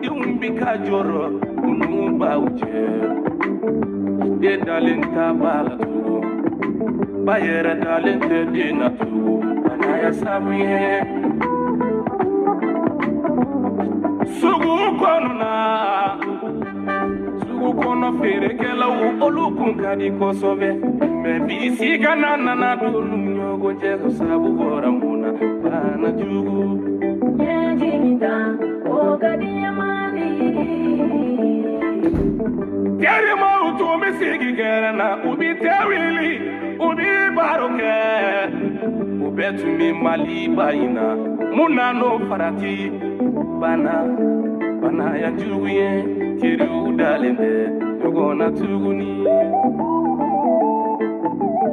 iumbika joro unumba uje de dalen tabala tugu bayera dalen de dina tugu anaya sabuye sugu kono fere kela olukun kadi kosobe me bisi ganana na dolu nyogo je ko sabu bora muna bana jugu Jigita, oh gadi amani. Keri ma utu mi sigi gerana ubi tewili ubi baroke ubetu mi mali bayina muna no farati bana ya juguye kiri udalende yogona tuguni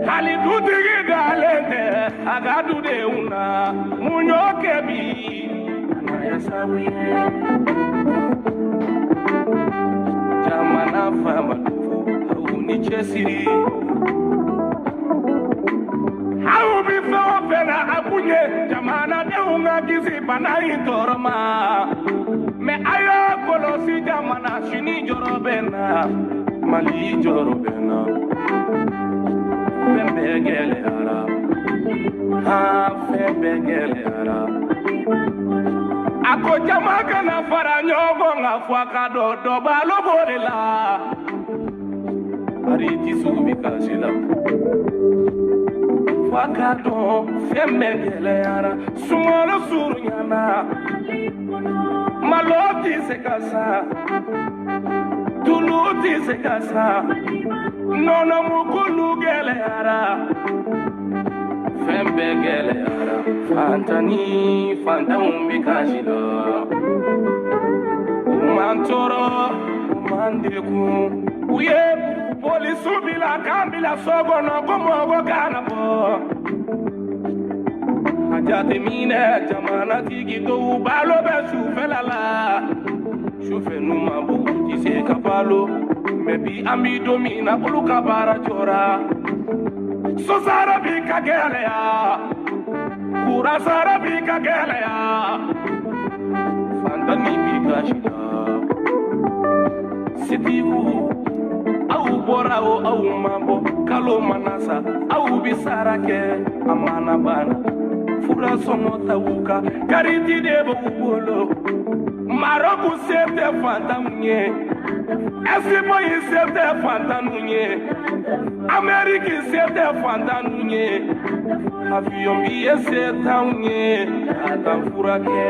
hali dutigi dalende agadu de una munyoke bi ya sawiye jamana fama ni chesiri how bi fena akunye jamana de unga gizi bana itorma me aya kolosi jamana shini jorobena mali jorobena fembegele ara ha fembegele ara ako jamaka na fara nyogo ngafwaka do balo borela ariti subi kasila fakado fembegele ara sumolo surunyana maloti se casa tuluti se casa nono mukulu gele ara fembe gele ara fanta umbi kashilo umantoro umandiku uye polisu bila kambila sogo no komogo kanabo ajate mine jamana tigi do balo be sufelala sufe numa bu jise kapalo mebi amido mina uluka bara jora so sara bi kagele ya kura sara bi kagele ya fantani bi kashida sitibu au bora au mambo kalo manasa au bisarake amana bana fura somo tawuka kariti debo ubolo maroku sete fantamunye esibo yi sete fantanunye ameriki sete fantanunye avion biye setanunye atanfurake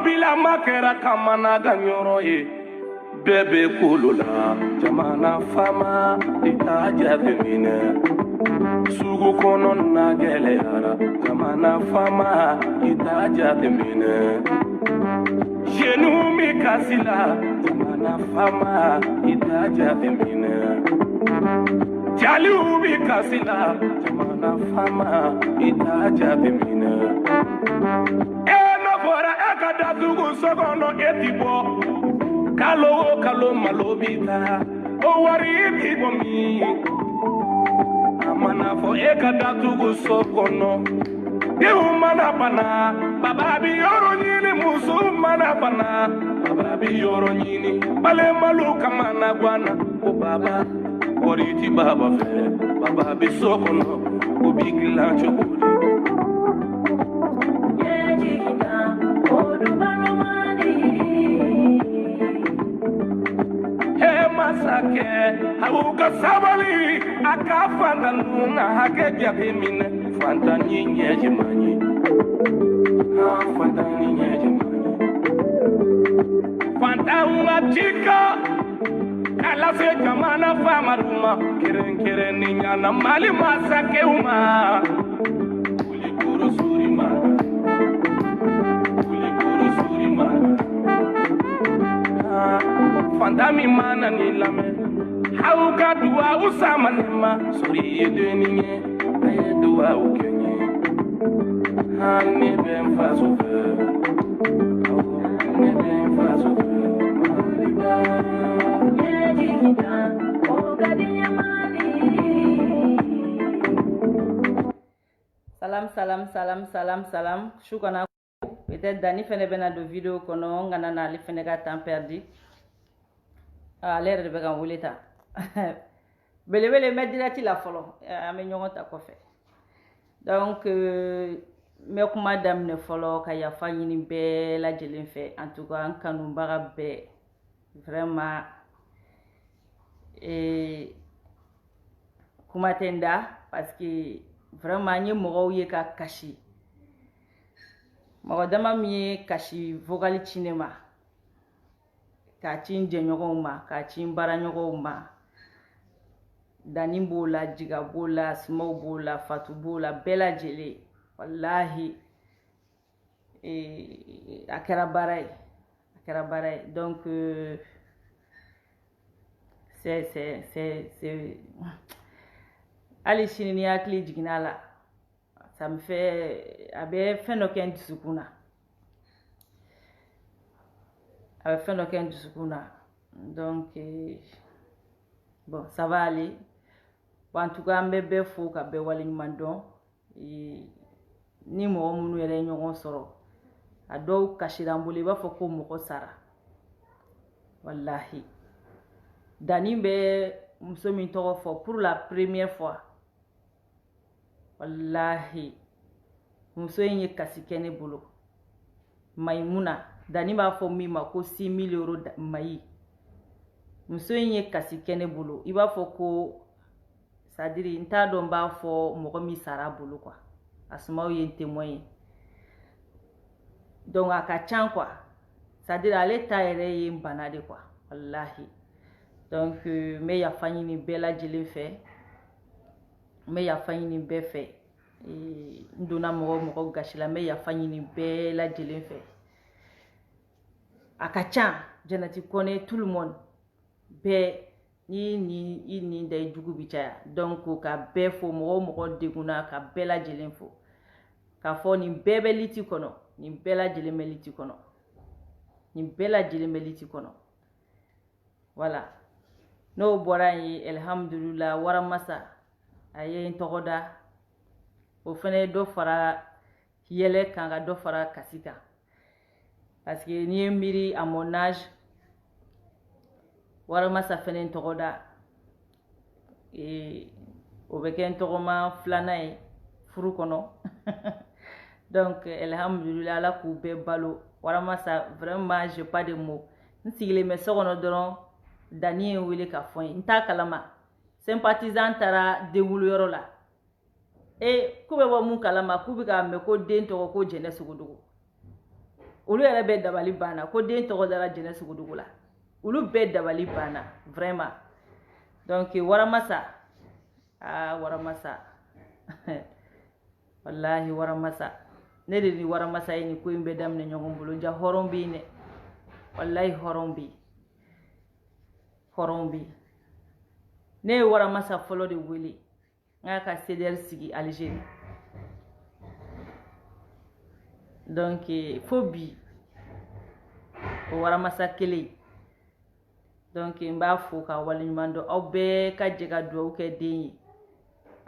Bila makera kamana ganyoro ye bebe kulula jamana fama itaja femine sugu kono na gele ara jamana fama itaja femine jenu mi kasila jamana fama itaja femine jali ubi kasila jamana fama itaja femine kada tugu sogono etibo kalo malobita o wari etibo mi amana fo kada tugu sogono de umana bana baba bi yoro nyini musu mana bana baba bi yoro nyini bale malu kamana gwana o baba wari ti baba fe baba bi sogono o bigla chobodi masake hauka sabali akafanda nuna hake japimine fanta ninyeje manyi fanta ninyeje manyi fanta unachika kala se jamana fama ruma keren ninyana mali masake uma kulikuru suri fantami mana ni lame hau ka duwa usama nema sori yedeninye aye duwa ukenye hani ben faso fe ne ben faso fe salam shukana peut-être Dani fene bena do vidéo kono ngana na li fene ka temps perdu l'air de began wuleta bele medirati la folo ame ñongo ta ko fe donc me kuma damne folo ka ya fa ñini be la jelen fe en tout cas an kanu baga be vraiment kuma tenda parce que vraiment ñi mogo ye ka kashi mogo dama mi kashi vocal cinema ka cin jeñogo ma ka cin barañogo ma Dani bola jiga bola Asmau bola Fatou bola bela jele wallahi akera baray donc c'est ali sini ni akli jiginala ça me fait abe feno ken disukuna donc bon ça va aller en tout cas mbebe fo ka be wali mandon ni mo munu yere ñogon soro a dow kashirambuli ba fo ko mo sara wallahi Dani be muso min togo fo pour la première fois wallahi muso yin kasi kene bolo Maimuna Dani ba fo mi ma ko 6 000 € mai muso yin kasi kene bolo iba fo ko sadiri nta don ba fo mo mi sara bolo quoi Asmau yin témoin donc aka chan quoi sadiri ale ta ere yin banade quoi wallahi donc me ya fanyi ni bela jele fe me ya fanyi ni be fe ndona mo gashila me ya fanyi ni bela jele fe aka chan Janati connaît tout le monde be ni day jugu bichaya donc ka be fo mo deguna ka bela jele fo ka fo ni bebe liti kono ni bela jele meliti kono voilà no borayi alhamdulillah wara masa aye togoda o fene do fara yele kanga do fara kasika parce que ni miri à mon âge wara masa fene togoda o beken togoma flanae furu kono donc alhamdulillah la ku be balo wara masa vraiment j'ai pas de mots nsigile me sokono doron Dani wele ka fon nta kalama sympathisant tara de wulu yoro la kube bo mun kalama kubi ka me ko den to ko jene sugudugu ulu yere be dabali bana ko den to dara jene sugudugu la ulu be dabali bana vraiment donc wara masa wallahi wara masa ne de ni wara masa ni ko imbe damne nyongom bulu ja horombi ne wallahi horombi ne wara masa folo de wele nga ka CDR sigi Algérie donc phobie o wara masa kele donc mba fo ka waliñumando aw be ka jega do ke den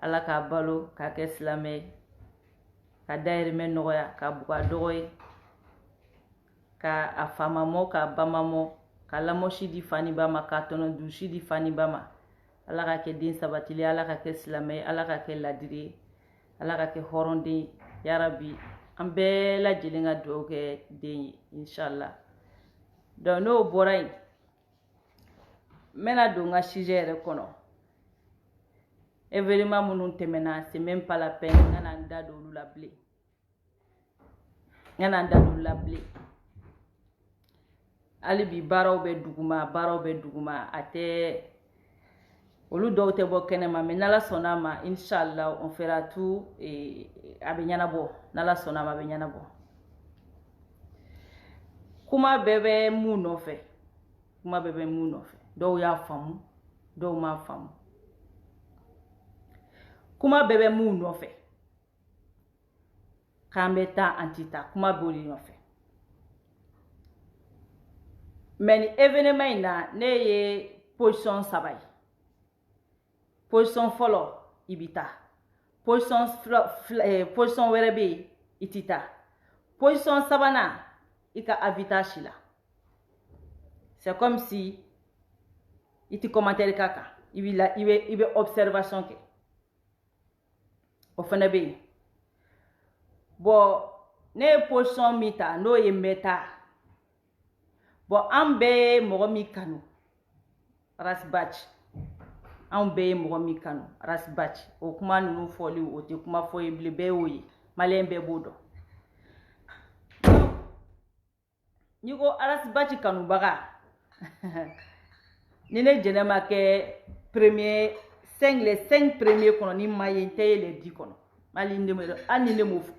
ala ka balo ka ke islamé ka daire men noya ka buka dogoy ka afamamo ka bamamo kala moshi di fani bama ka tono dushi di fani bama ala ka ke din sabatili ala ka ke islamé ala ka ke ladiri ala ka ke horondi ya rabbi ambe la jilinga do ke den inshallah donc no boray mena do nga sujet kono événement munun temena c'est même pas la peine ngana nda do la blé ali bi baraw be duguma ate olu dow te bo kenema mais nala sonama inshallah on fera tout et abenyana bo nala sonama abenyana bo kuma bebe mu no fe kuma bɛɛ bɛ mun nɔfɛ dɔw y'a faamu dɔw m'a faamu kuma bɛɛ bɛ mun nɔfɛ k'an bɛ taa an ti taa kuma b'o de nɔfɛ mais ni événement in na ne ye position 3 ye position fɔlɔ i bi taa position wɛrɛ bɛ yen i ti taa position 3nan i ka avitage la c'est comme si i ti commentaire k'a kan i bɛ observation kɛ o fana bɛ yen bon ne ye position min ta n'o ye mɛta bon an bɛɛ ye mɔgɔ min kanu rasbachi an bɛɛ ye mɔgɔ min kanu rasbachi o kuma ninnu fɔli o tɛ kuma fɔ ye bilen bɛɛ y'o ye maliyɛn bɛɛ b'o dɔn n'i ko rasbachi kanubaga ni ne jɛnɛ ma kɛ les 5 premiers kɔnɔ ni ma ye n tɛ ye les 10 kɔnɔ hali ni ne m'o fɔ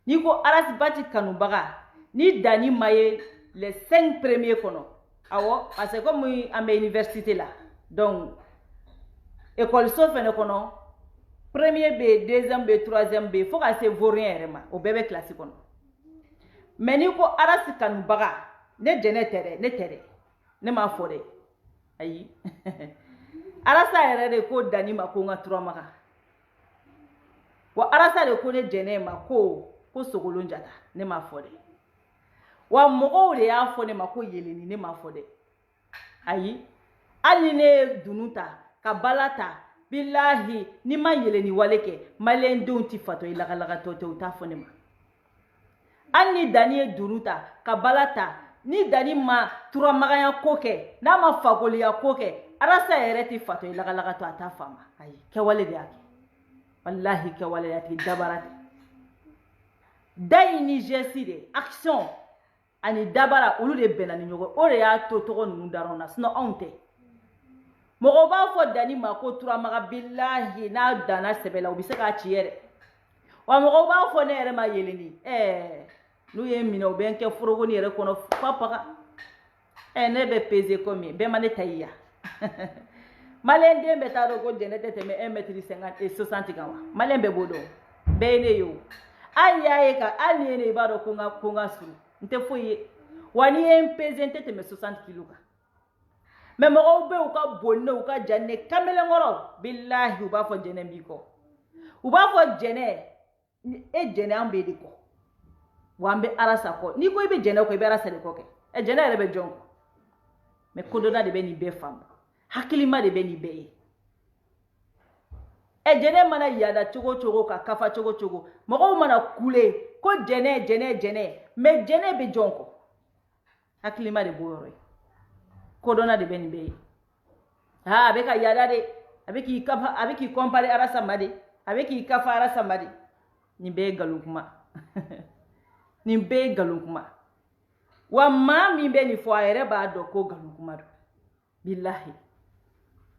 n'i ko rasbachi kanubaga ni dani ma ye les 5 premiers kɔnɔ awɔ parce que comme an bɛ université la donc écoleso fɛnɛ kɔnɔ premier bɛ yen deuxième bɛ yen troisième bɛ yen fo ka se vaurien yɛrɛ ma o bɛɛ bɛ classe kɔnɔ mais n'i ko arasi kanubaga ne jɛnɛ tɛ dɛ ne tɛ dɛ ne m'a fɔ dɛ ayi arasa yɛrɛ de ko dani ma ko n ka turamaga wa arasa de ko ne jɛnɛ ma ko sogolon jata ne m'a fɔ dɛ wa mɔgɔw de y'a fɔ ne ma ko yeleni ne m'a fɔ dɛ ayi hali ni ne ye dunu ta ka bala ta bilahi ni ma yeleni wale kɛ maliyɛn denw ti fatɔ i lagalagatɔ tɛ u t'a fɔ ne ma hali ni dani ye dunu ta ka bala ta ni dani ma turamagaya ko kɛ n'a ma fakoliya ko kɛ arasa yɛrɛ ti fatɔ i lagalagatɔ a t'a faama ayi kɛwale de y'a kɛ wallahi kɛwale y'a tigi dabara tɛ dayi ni geste de action ani dabara olu de bɛnna ni ɲɔgɔn o de y'a to tɔgɔ ninnu dar'anw na sinon anw tɛ mɔgɔw b'a fɔ dani ma ko turamaga bilahi n'a danna sɛbɛ la u bɛ se k'a ci yɛrɛ wa mɔgɔw b'a fɔ ne yɛrɛ ma yeleni n'u ye n minɛ u bɛ n kɛ forokoni yɛrɛ kɔnɔ fa paga ne bɛ peze combien bɛɛ ma ne ta i ya maliyɛn den bɛ taa dɔn ko jɛnɛ tɛ tɛmɛ 1,60 m kan wa maliyɛn bɛɛ b'o dɔn bɛɛ ye ne ye o hali y'a ye ka hali ni ye ne i b'a dɔn ko n ka suru n tɛ foyi ye wa n'i ye n peze n tɛ tɛmɛ 60 kg kan mais mɔgɔw bɛ u ka bon ne u ka jan ne kamalenkɔrɔ bilahi u b'a fɔ jɛnɛ b'i kɔ u b'a fɔ jɛnɛ e jɛnɛ an bɛ de kɔ wa an bɛ arasa kɔ n'i ko i bɛ jɛnɛ kɔ i bɛ arasa de kɔ kɛ jɛnɛ yɛrɛ bɛ jɔn kɔ mais kodɔnna de bɛ nin bɛɛ faamu hakilima de bɛ nin bɛɛ ye jɛnɛ mana yada cogo cogo ka kafa cogo cogo mɔgɔw mana kule ko jɛnɛ mais jɛnɛ bɛ jɔn kɔ hakilima de b'o yɔrɔ ye kodɔnna de bɛ nin bɛɛ ye a bɛ ka yada de a bɛ k'i comparer arasa ma de a bɛ k'i kafa arasa ma de nin bɛɛ ye nkalon kuma nin bɛɛ ye nkalon kuma wa maa min bɛ nin fɔ a yɛrɛ b'a dɔn ko nkalon kuma don bilahi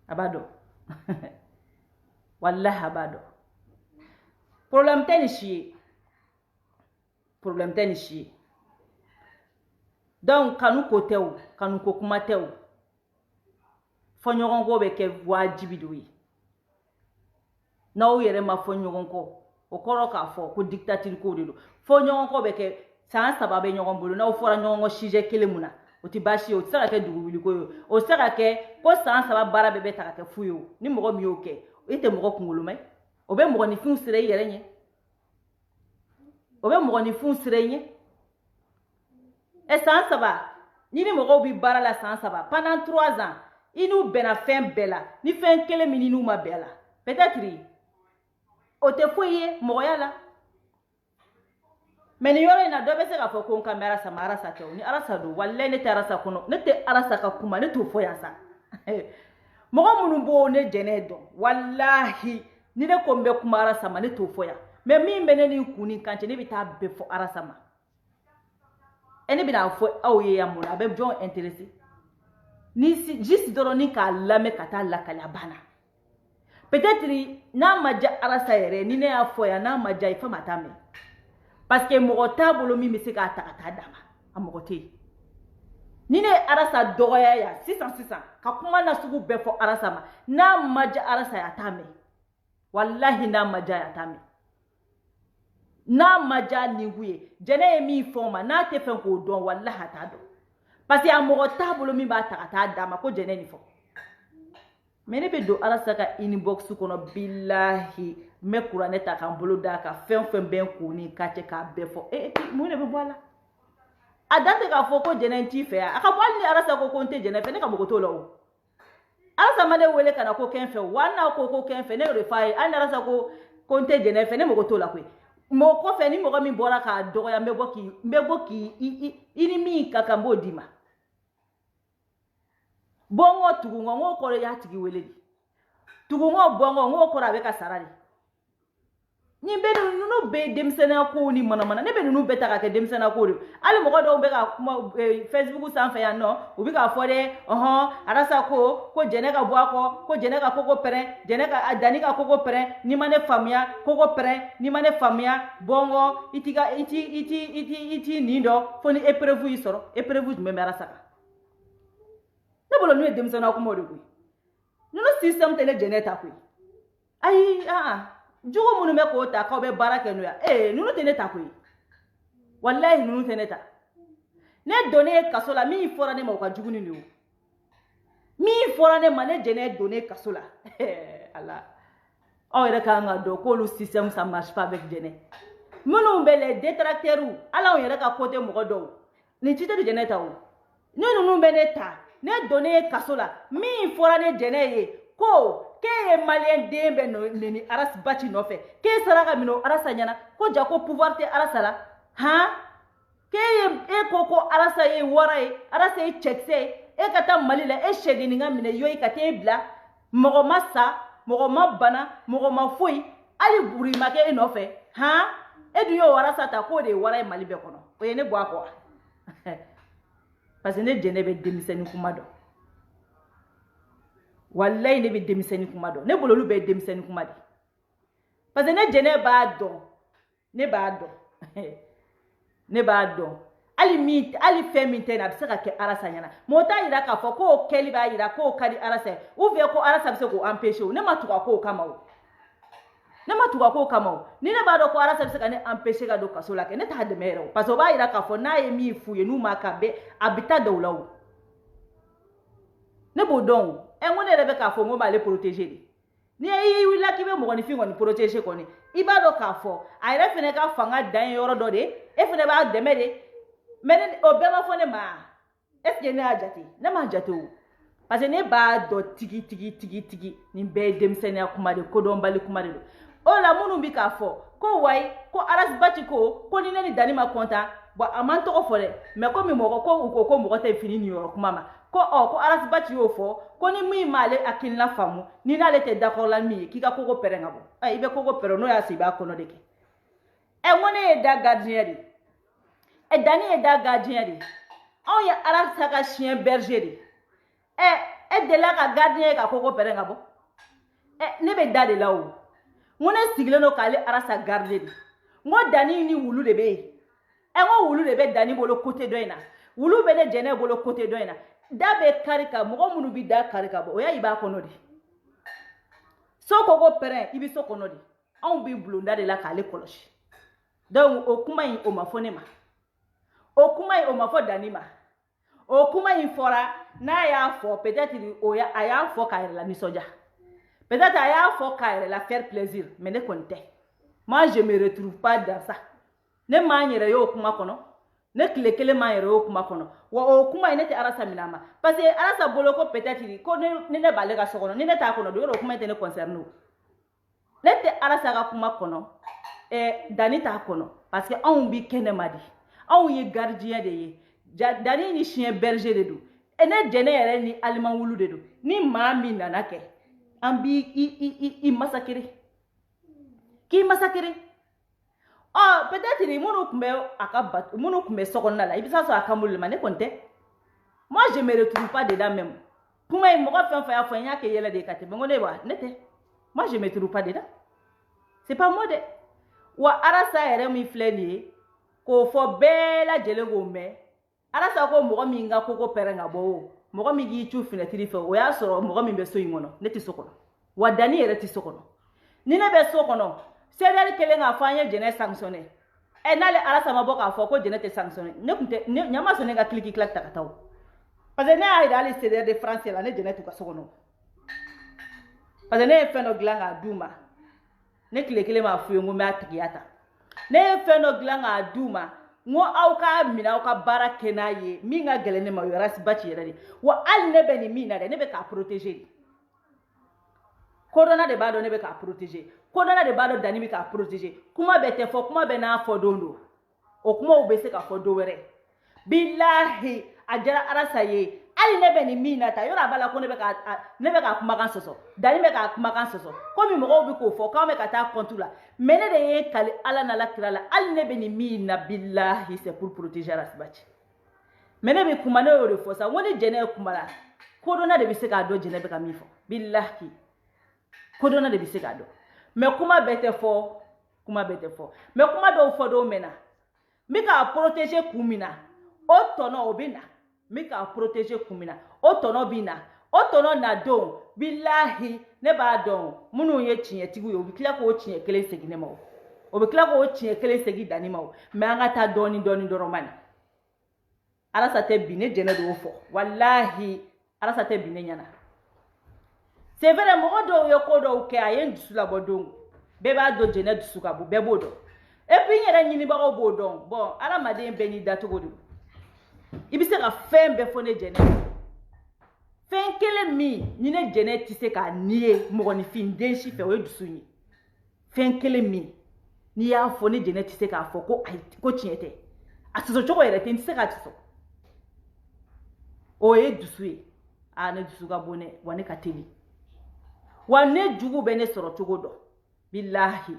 a b'a dɔn wallahi a b'a dɔn problème tɛ nin si ye problème tɛ nin si ye donc kanu ko tɛ o kanu ko kuma tɛ o fɔɲɔgɔnkɔ bɛ kɛ wajibi de ye n'aw yɛrɛ ma fɔ ɲɔgɔn kɔ o kɔrɔ k'a fɔ ko dictature ko de don fɔɲɔgɔnkɔ bɛ kɛ san 3 bɛ ɲɔgɔn bolo n'aw fɔra ɲɔgɔn kɔ sujet kelen mun na o tɛ baasi ye o tɛ se ka kɛ dugu wuli ko ye o tɛ se ka kɛ ko san 3 baara bɛɛ bɛ ta ka kɛ fu ye o ni mɔgɔ min y'o kɛ e tɛ mɔgɔ kunkolo ma ye o bɛ mɔgɔninfinw sira i yɛrɛ ɲɛ o bɛ mɔgɔninfinw sira i ɲɛ san 3 ni mɔgɔw bi baara la san 3 pendant 3 ans i n'u bɛnna fɛn bɛɛ la ni fɛn kelen min n'u ma bɛn a la peut-être o tɛ foyi ye mɔgɔya la mais ni yɔrɔ in na dɔ bɛ se k'a fɔ ko n ka mɛn arasa ma arasa tɛ o ni arasa don walayi ne tɛ arasa kɔnɔ ne tɛ arasa ka kuma ne t'o fɔ yan sa mɔgɔ minnu b'o ne jɛnɛ dɔn walahi ni ne ko n bɛ kuma arasa ma ne t'o fɔ yan mais min bɛ ne ni kun ni kan cɛ ne bɛ taa bɛɛ fɔ arasa ma ne bɛna fɔ aw ye yan mun na a bɛ jɔn intéressé ni juste dɔrɔn ni k'a lamɛn ka taa lakale a banna peut-être n'a ma diya arasa yɛrɛ ni ne y'a fɔ yan n'a ma diya i fa ma taa mɛn parce que mɔgɔ t'a bolo min bɛ se k'a ta ka taa d'a ma a mɔgɔ tɛ yen ni ne arasa dɔgɔya ya sisan ka kuma na sugu bɛɛ fɔ arasa ma n'a ma diya arasa ya t'a mɛn wallahi n'a ma diya ya t'a mɛn n'a ma diya ningu ye jɛnɛ ye min fɔ ma n'a tɛ fɛn k'o dɔn wallahi a t'a dɔn parce que a mɔgɔ t'a bolo min b'a ta ka taa d'a ma ko jɛnɛ nin fɔ mais ne bɛ don arasa ka inbox kɔnɔ billahi n bɛ kuranɛ ta k'an bolo d'a kan fɛn fɛn bɛ n kun ni ka cɛ k'a bɛɛ fɔ mun de bɛ bɔ a la a dan tɛ k'a fɔ ko jɛnɛ t'i fɛ yan a ka bɔ hali ni arasa ko n tɛ jɛnɛ fɛ ne ka mɔgɔ t'o la o arasa ma ne wele ka na ko kɛn fɛ wa hali n'a ko kɛn fɛ ne y'o de f'a ye hali ni arasa ko n tɛ jɛnɛ fɛ ne mɔgɔ t'o la koyi mɔgɔ kɔfɛ ni mɔgɔ min bɔra k'a dɔgɔya n bɛ bɔ k'i i ni min ka kan n b'o d'i ma bɔngɔ tugungɔ n k'o kɔrɔ y'a tigi wele de tugungɔ bɔngɔ n k'o kɔrɔ a bɛ ka sara de ni bɛ ninnu bɛ denmisɛnninya kow ni manamana ne bɛ ninnu bɛɛ ta ka kɛ denmisɛnninya kow de hali mɔgɔ dɔw bɛ ka kuma Facebook sanfɛ yan nɔ u bɛ k'a fɔ de arasa ko jɛnɛ ka bɔ a kɔ ko jɛnɛ ka koko pɛrɛn jɛnɛ ka Dani ka koko pɛrɛn ni ma ne faamuya koko pɛrɛn ni ma ne faamuya bɔngɔ i ti nin dɔ fo ni épreuve y'i sɔrɔ épreuve jumɛn bɛ arasa kan ne bolo n'u ye denmisɛnninya kumaw de koyi ninnu système tɛ ne jɛnɛ ta koyi ayi jugu minnu bɛ k'o ta k'aw bɛ baara kɛ n'o ye ninnu tɛ ne ta koyi wallahi ninnu tɛ ne ta ne donnen kaso la min fɔra ne ma o ka jugu ni nin ye min fɔra ne ma ne jɛnɛ donnen kaso la ala aw yɛrɛ kan ka dɔn k'olu système ça marche pas avec jɛnɛ minnu bɛ les détracteurs ala yɛrɛ ka côté mɔgɔ dɔw nin ci tɛ jɛnɛ ta o ne ninnu bɛ ne ta ne donnen kaso la min fɔra ne jɛnɛ ye ko k'e ye maliyɛn den bɛ neni arasa baci nɔfɛ k'e sara ka minɛ arasa ɲɛna ko ja ko pouvoir tɛ arasa la k'e ko ko arasa ye wara ye arasa ye cɛkisɛ ye e ka taa mali la e sɛdennin ka minɛ yoyi ka t'e bila mɔgɔ ma sa mɔgɔ ma bana mɔgɔ ma foyi hali buri ma kɛ e nɔfɛ e dun y'o arasa ta k'o de ye wara ye mali bɛɛ kɔnɔ o ye ne bɔ a kɔ parce que ne jɛnɛ bɛ denmisɛnnin kuma dɔn wallahi ne bɛ denmisɛnnin kuma dɔn ne bolo olu bɛɛ ye denmisɛnnin kuma de parce que ne jɛnɛ b'a dɔn ne b'a dɔn ne b'a dɔn hali fɛn min tɛ yen a bɛ se ka kɛ arasa ɲɛna mɔgɔ t'a yira k'a fɔ k'o kɛli b'a yira k'o ka di arasa ye ou bien ko arasa bɛ se k'o empêcher o ne ma tugu a k'o kama o ne ma tugu a k'o kama o ni ne b'a dɔn ko arasa bɛ se ka ne empêcher ka don kaso la kɛ ne t'a dɛmɛ yɛrɛ o parce que o b'a yira k'a fɔ n'a ye min f'u ye n'u ma k'a bɛ a bɛ taa da o la o ne b'o dɔn o n ko ne yɛrɛ bɛ k'a fɔ n ko b'ale protéger de ni i wulila k'i bɛ mɔgɔninfin kɔni protéger kɔni i b'a dɔn k'a fɔ a yɛrɛ fɛnɛ ka fanga dan ye yɔrɔ dɔ de e fɛnɛ b'a dɛmɛ de mais o bɛɛ ma fɔ ne ma est ce que ne y'a jate ne m'a jate o parce que ne b'a dɔn tigi nin bɛɛ ye denmisɛnninya kuma de kodɔnbali kuma de don o la minnu bɛ k'a fɔ ko wayi ko arasa baci ko ni ne ni Dani ma content bon a man tɔgɔ fɔ dɛ mais komi mɔgɔ ko u ko ko mɔgɔ tɛ fini nin yɔrɔ kuma ma ko arasa baci y'o fɔ ko ni min m'ale hakilina faamu ni n'ale tɛ d'accord la min ye k'i ka koko pɛrɛn ka bɔ i bɛ koko pɛrɛn n'o y'a sɔrɔ i b'a kɔnɔ de kɛ n ko ne ye da gardien de Dani ye da gardien de anw ye arasa ka chien berger de e delila ka gardien ye ka koko pɛrɛn ka bɔ ne bɛ da de la o n ko ne sigilen don k'ale arasa garder de n ko Dani ni wulu de bɛ yen n ko wulu de bɛ Dani bolo côté dɔ in na wulu bɛ ne jɛnɛ bolo côté dɔ in na da bɛ kari ka mɔgɔ minnu bɛ da kari ka bɔ o y'a i b'a kɔnɔ de so koko pɛrɛn i bɛ so kɔnɔ de anw bɛ bulonda de la k'ale kɔlɔsi donc o kuma in o ma fɔ ne ma o kuma in o ma fɔ Dani ma o kuma in fɔra n'a y'a fɔ peut-être a y'a fɔ k'a yɛrɛ la nisɔndiya peut-être a y'a fɔ k'a yɛrɛ la faire plaisir mais ne kɔni tɛ moi je me retrouve pas dans ça ne m'an yɛrɛ ye o kuma kɔnɔ ne tile kelen m'an yɛrɛ ye o kuma kɔnɔ wa o kuma in ne tɛ arasa minɛ a ma parce que arasa bolo ko peut-être ko ni ne b'ale ka so kɔnɔ ni ne t'a kɔnɔ don yɔrɔ o kuma in tɛ ne concerne o ne tɛ arasa ka kuma kɔnɔ Dani t'a kɔnɔ parce que anw bi kɛnɛma de anw ye gardien de ye Dani ni chien berger de don ne jɛnɛ yɛrɛ ni aliment wulu de don ni maa min nana kɛ an bi i massacrer k'i massacrer peut-être minnu tun bɛ so kɔnɔna la i bɛ se sɔrɔ a kamuru ma ne kɔni tɛ moi je me retrouve pas dedans même kuma in mɔgɔ fɛn fɛn y'a fɔ n y'a kɛ yɛlɛ de ka tɛmɛ n ko ne wa ne tɛ moi je me retrouve pas dedans c'est pas moi dɛ wa arasa yɛrɛ min filɛ nin ye k'o fɔ bɛɛ lajɛlen k'o mɛn Arasa ko mɔgɔ min ka koko pɛrɛn ka bɔ o mɔgɔ min k'i cu fenêtre fɛ o y'a sɔrɔ mɔgɔ min bɛ so in kɔnɔ ne tɛ so kɔnɔ wa Dani yɛrɛ tɛ so kɔnɔ ni ne bɛ so kɔnɔ CDR kelen k'a fɔ an ye Jɛnɛ sanctionné n'ale Arasa ma bɔ k'a fɔ ko Jɛnɛ tɛ sanctionné ne tun tɛ ɲa ma sɔn ne ka clique claque ta ka taa o parce que ne y'a yira hali CDR de France la ne Jɛnɛ t'u ka so kɔnɔ parce que ne ye fɛn dɔ dilan k'a d'u ma ne tile kelen m'a f'u ye n ko n b'a tigiya ta ne ye fɛn dɔ dilan k'a d'u ma n ko aw ka minɛ aw ka baara kɛ n'a ye min ka gɛlɛn ne ma o ye Arasibaci yɛrɛ de wa hali ne bɛ nin min na dɛ ne bɛ k'a protéger de kodɔnna de b'a dɔn ne bɛ k'a protéger kodɔnna de b'a dɔn Dani bɛ k'a protéger kuma bɛ tɛ fɔ kuma bɛ n'a fɔ don don o kumaw bɛ se ka fɔ don wɛrɛ bilahi a diyara Arasa ye hali ne bɛ nin min na ta yɔrɔ a b'a la ko ne bɛ k'a kumakan sɔsɔ Dani bɛ k'a kumakan sɔsɔ komi mɔgɔw bɛ k'o fɔ k'anw bɛ ka taa compte la mais ne de ye kali Ala n'Ala kira la hali ne bɛ nin min na bilahi c'est pour protéger Arasibaci mais ne bɛ kuma ne y'o de fɔ sa n ko ni Jɛnɛ ye kuma la kodɔnna de bɛ se k'a dɔn Jɛnɛ bɛ ka min fɔ bilahi kodɔnna de bɛ se k'a dɔn mais kuma bɛɛ tɛ fɔ mais kuma dɔw fɔ dɔw mɛnna n bɛ k'a protéger kun min na o tɔnɔ o bɛ na n bɛ k'a protéger kun min na o tɔnɔ bɛ na o tɔnɔ na don bilahi ne b'a dɔn minnu ye tiɲɛtigiw ye o bɛ tila k'o tiɲɛ kelen segin ne ma o bɛ tila k'o tiɲɛ kelen segin Dani ma mais an ka taa dɔɔni dɔɔni dɔrɔn ma na Arasa tɛ bi ne Jɛnɛ de y'o fɔ walahi Arasa tɛ bi ne ɲɛna c'est vrai mɔgɔ dɔw ye ko dɔw kɛ a ye n dusu labɔ don bɛɛ b'a dɔn Jɛnɛ dusu ka bon bɛɛ b'o dɔn et puis n yɛrɛ ɲinibagaw b'o dɔn bon adamaden bɛɛ n'i dacogo de i bɛ se ka fɛn bɛɛ fɔ ne Jɛnɛ fɛn kelen min ni ne Jɛnɛ tɛ se k'a nier mɔgɔninfin den si fɛ o ye dusu ye fɛn kelen min n'i y'a fɔ ne Jɛnɛ tɛ se k'a fɔ ko ayi ko tiɲɛ tɛ a sɔsɔ cogo yɛrɛ tɛ n tɛ se k'a sɔsɔ o ye dusu ye ne dusu ka bon dɛ wa ne ka teli wa ne jugu bɛ ne sɔrɔ cogo dɔn bilahi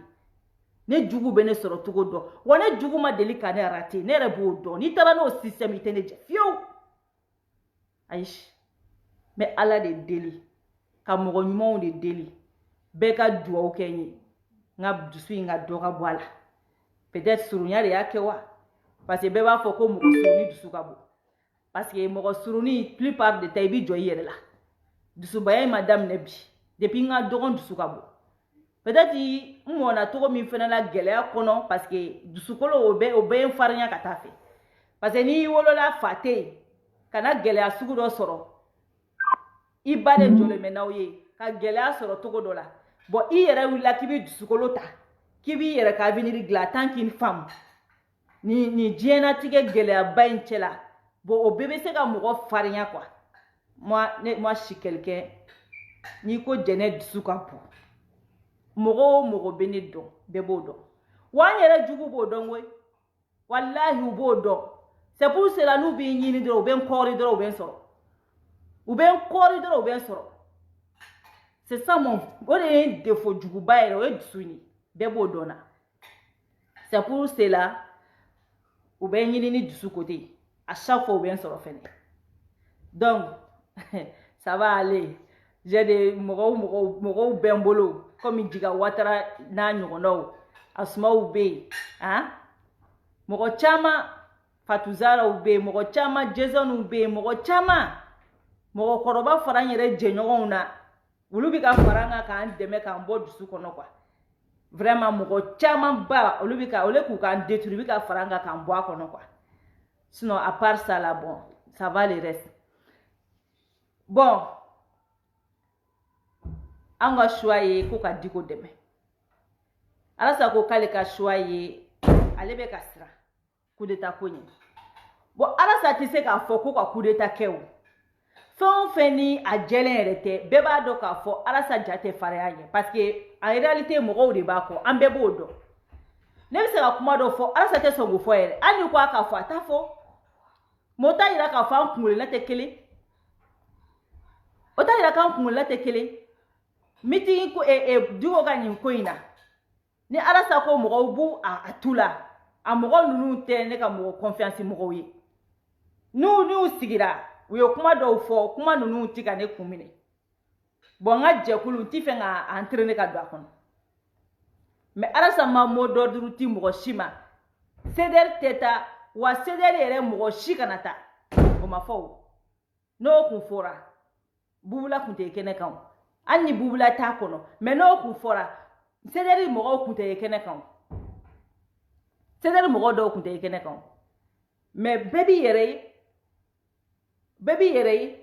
ne jugu bɛ ne sɔrɔ cogo dɔn wa ne jugu ma deli ka ne rater ne yɛrɛ b'o dɔn n'i taara n'o système i tɛ ne jɛ fiyewu ayi mais Ala de deli ka mɔgɔ ɲumanw de deli bɛɛ ka duwawu kɛ n ye n ka dusu in ka dɔ ka bɔ a la peut-être surunya de y'a kɛ wa parce que bɛɛ b'a fɔ ko mɔgɔ suruni dusu ka bon parce que mɔgɔ suruni plupart de temps i bɛ jɔ i yɛrɛ la dusubaya in ma daminɛ bi depuis n ka dɔgɔn dusu ka bon peut-être n mɔna cogo min fana la gɛlɛya kɔnɔ parce que dusukolo o bɛ n farinya ka taa fɛ parce que n'i wolola fa tɛ yen ka na gɛlɛya sugu dɔ sɔrɔ i ba de jɔlen bɛ n'aw ye ka gɛlɛya sɔrɔ cogo dɔ la bon i yɛrɛ wulila k'i bɛ dusukolo ta k'i b'i yɛrɛ ka avenir dilan en tant qu'une femme ni diɲɛlatigɛ gɛlɛyaba in cɛ la bon o bɛɛ bɛ se ka mɔgɔ farinya quoi moi je suis quelqu'un n'i ko Jɛnɛ dusu ka bon mɔgɔ o mɔgɔ bɛ ne dɔn bɛɛ b'o dɔn wa an yɛrɛ jugu b'o dɔn koyi walahi u b'o dɔn c'est pour cela n'u b'i ɲini dɔrɔn u bɛ n kɔɔri dɔrɔn u bɛ n sɔrɔ u bɛ n kɔɔri dɔrɔn u bɛ n sɔrɔ c'est ça o de ye n défaut juguba yɛrɛ o ye dusu ye bɛɛ b'o dɔn na c'est pour cela u bɛ n ɲini ni dusu côté à chaque fois u bɛ n sɔrɔ fɛnɛ donc ça va aller j'ai des mɔgɔw bɛ n bolo comme Jiga Watara n'a ɲɔgɔnnaw Asumaw bɛ yen mɔgɔ caman Fatou Zaraw bɛ yen mɔgɔ caman Jason bɛ yen mɔgɔ caman mɔgɔkɔrɔba fara n yɛrɛ jɛɲɔgɔnw na olu bɛ ka fara n kan k'an dɛmɛ k'an bɔ dusu kɔnɔ quoi vraiment mɔgɔ caman ba olu k'u k'an détruire olu bɛ ka fara n kan k'an bɔ a kɔnɔ quoi sinon à part ça là bon ça va le reste bon an ka choix ye ko ka Diko dɛmɛ Arasa ko k'ale ka choix ye ale bɛ ka siran coup d'état ko ɲɛ bon Arasa tɛ se k'a fɔ ko ka coup d'état kɛ o fɛn o fɛn ni a jɛlen yɛrɛ tɛ bɛɛ b'a dɔn k'a fɔ Arasa ja tɛ farinya ɲɛ parce que en réalité mɔgɔw de b'a kɔ an bɛɛ b'o dɔn ne bɛ se ka kuma dɔ fɔ Arasa tɛ sɔn k'o fɔ yɛrɛ hali ni ko a ka fɔ a t'a fɔ mais o t'a yira k'a fɔ an kunkolona tɛ kelen o t'a yira k'an kunkolona tɛ kelen meeting ko Diko ka nin ko in na ni Arasa ko mɔgɔw b'u a tu la a mɔgɔ ninnu tɛ ne ka mɔgɔ confiance mɔgɔw ye n'u sigira u ye kuma dɔw fɔ kuma ninnu tɛ ka ne kun minɛ bon n ka jɛkulu n tɛ fɛ ka entraîner ka don a kɔnɔ mais Arasa ma mot d'ordre ti mɔgɔ si ma CDR tɛ taa wa CDR yɛrɛ mɔgɔ si kana taa o ma fɔ o n'o kun fɔra bubula kun tɛ kɛnɛ kan hali ni bubula t'a kɔnɔ mais n'o kun fɔra CDR mɔgɔw kun tɛ kɛnɛ kan CDR mɔgɔ dɔw kun tɛ kɛnɛ kan mais bɛɛ b'i yɛrɛ ye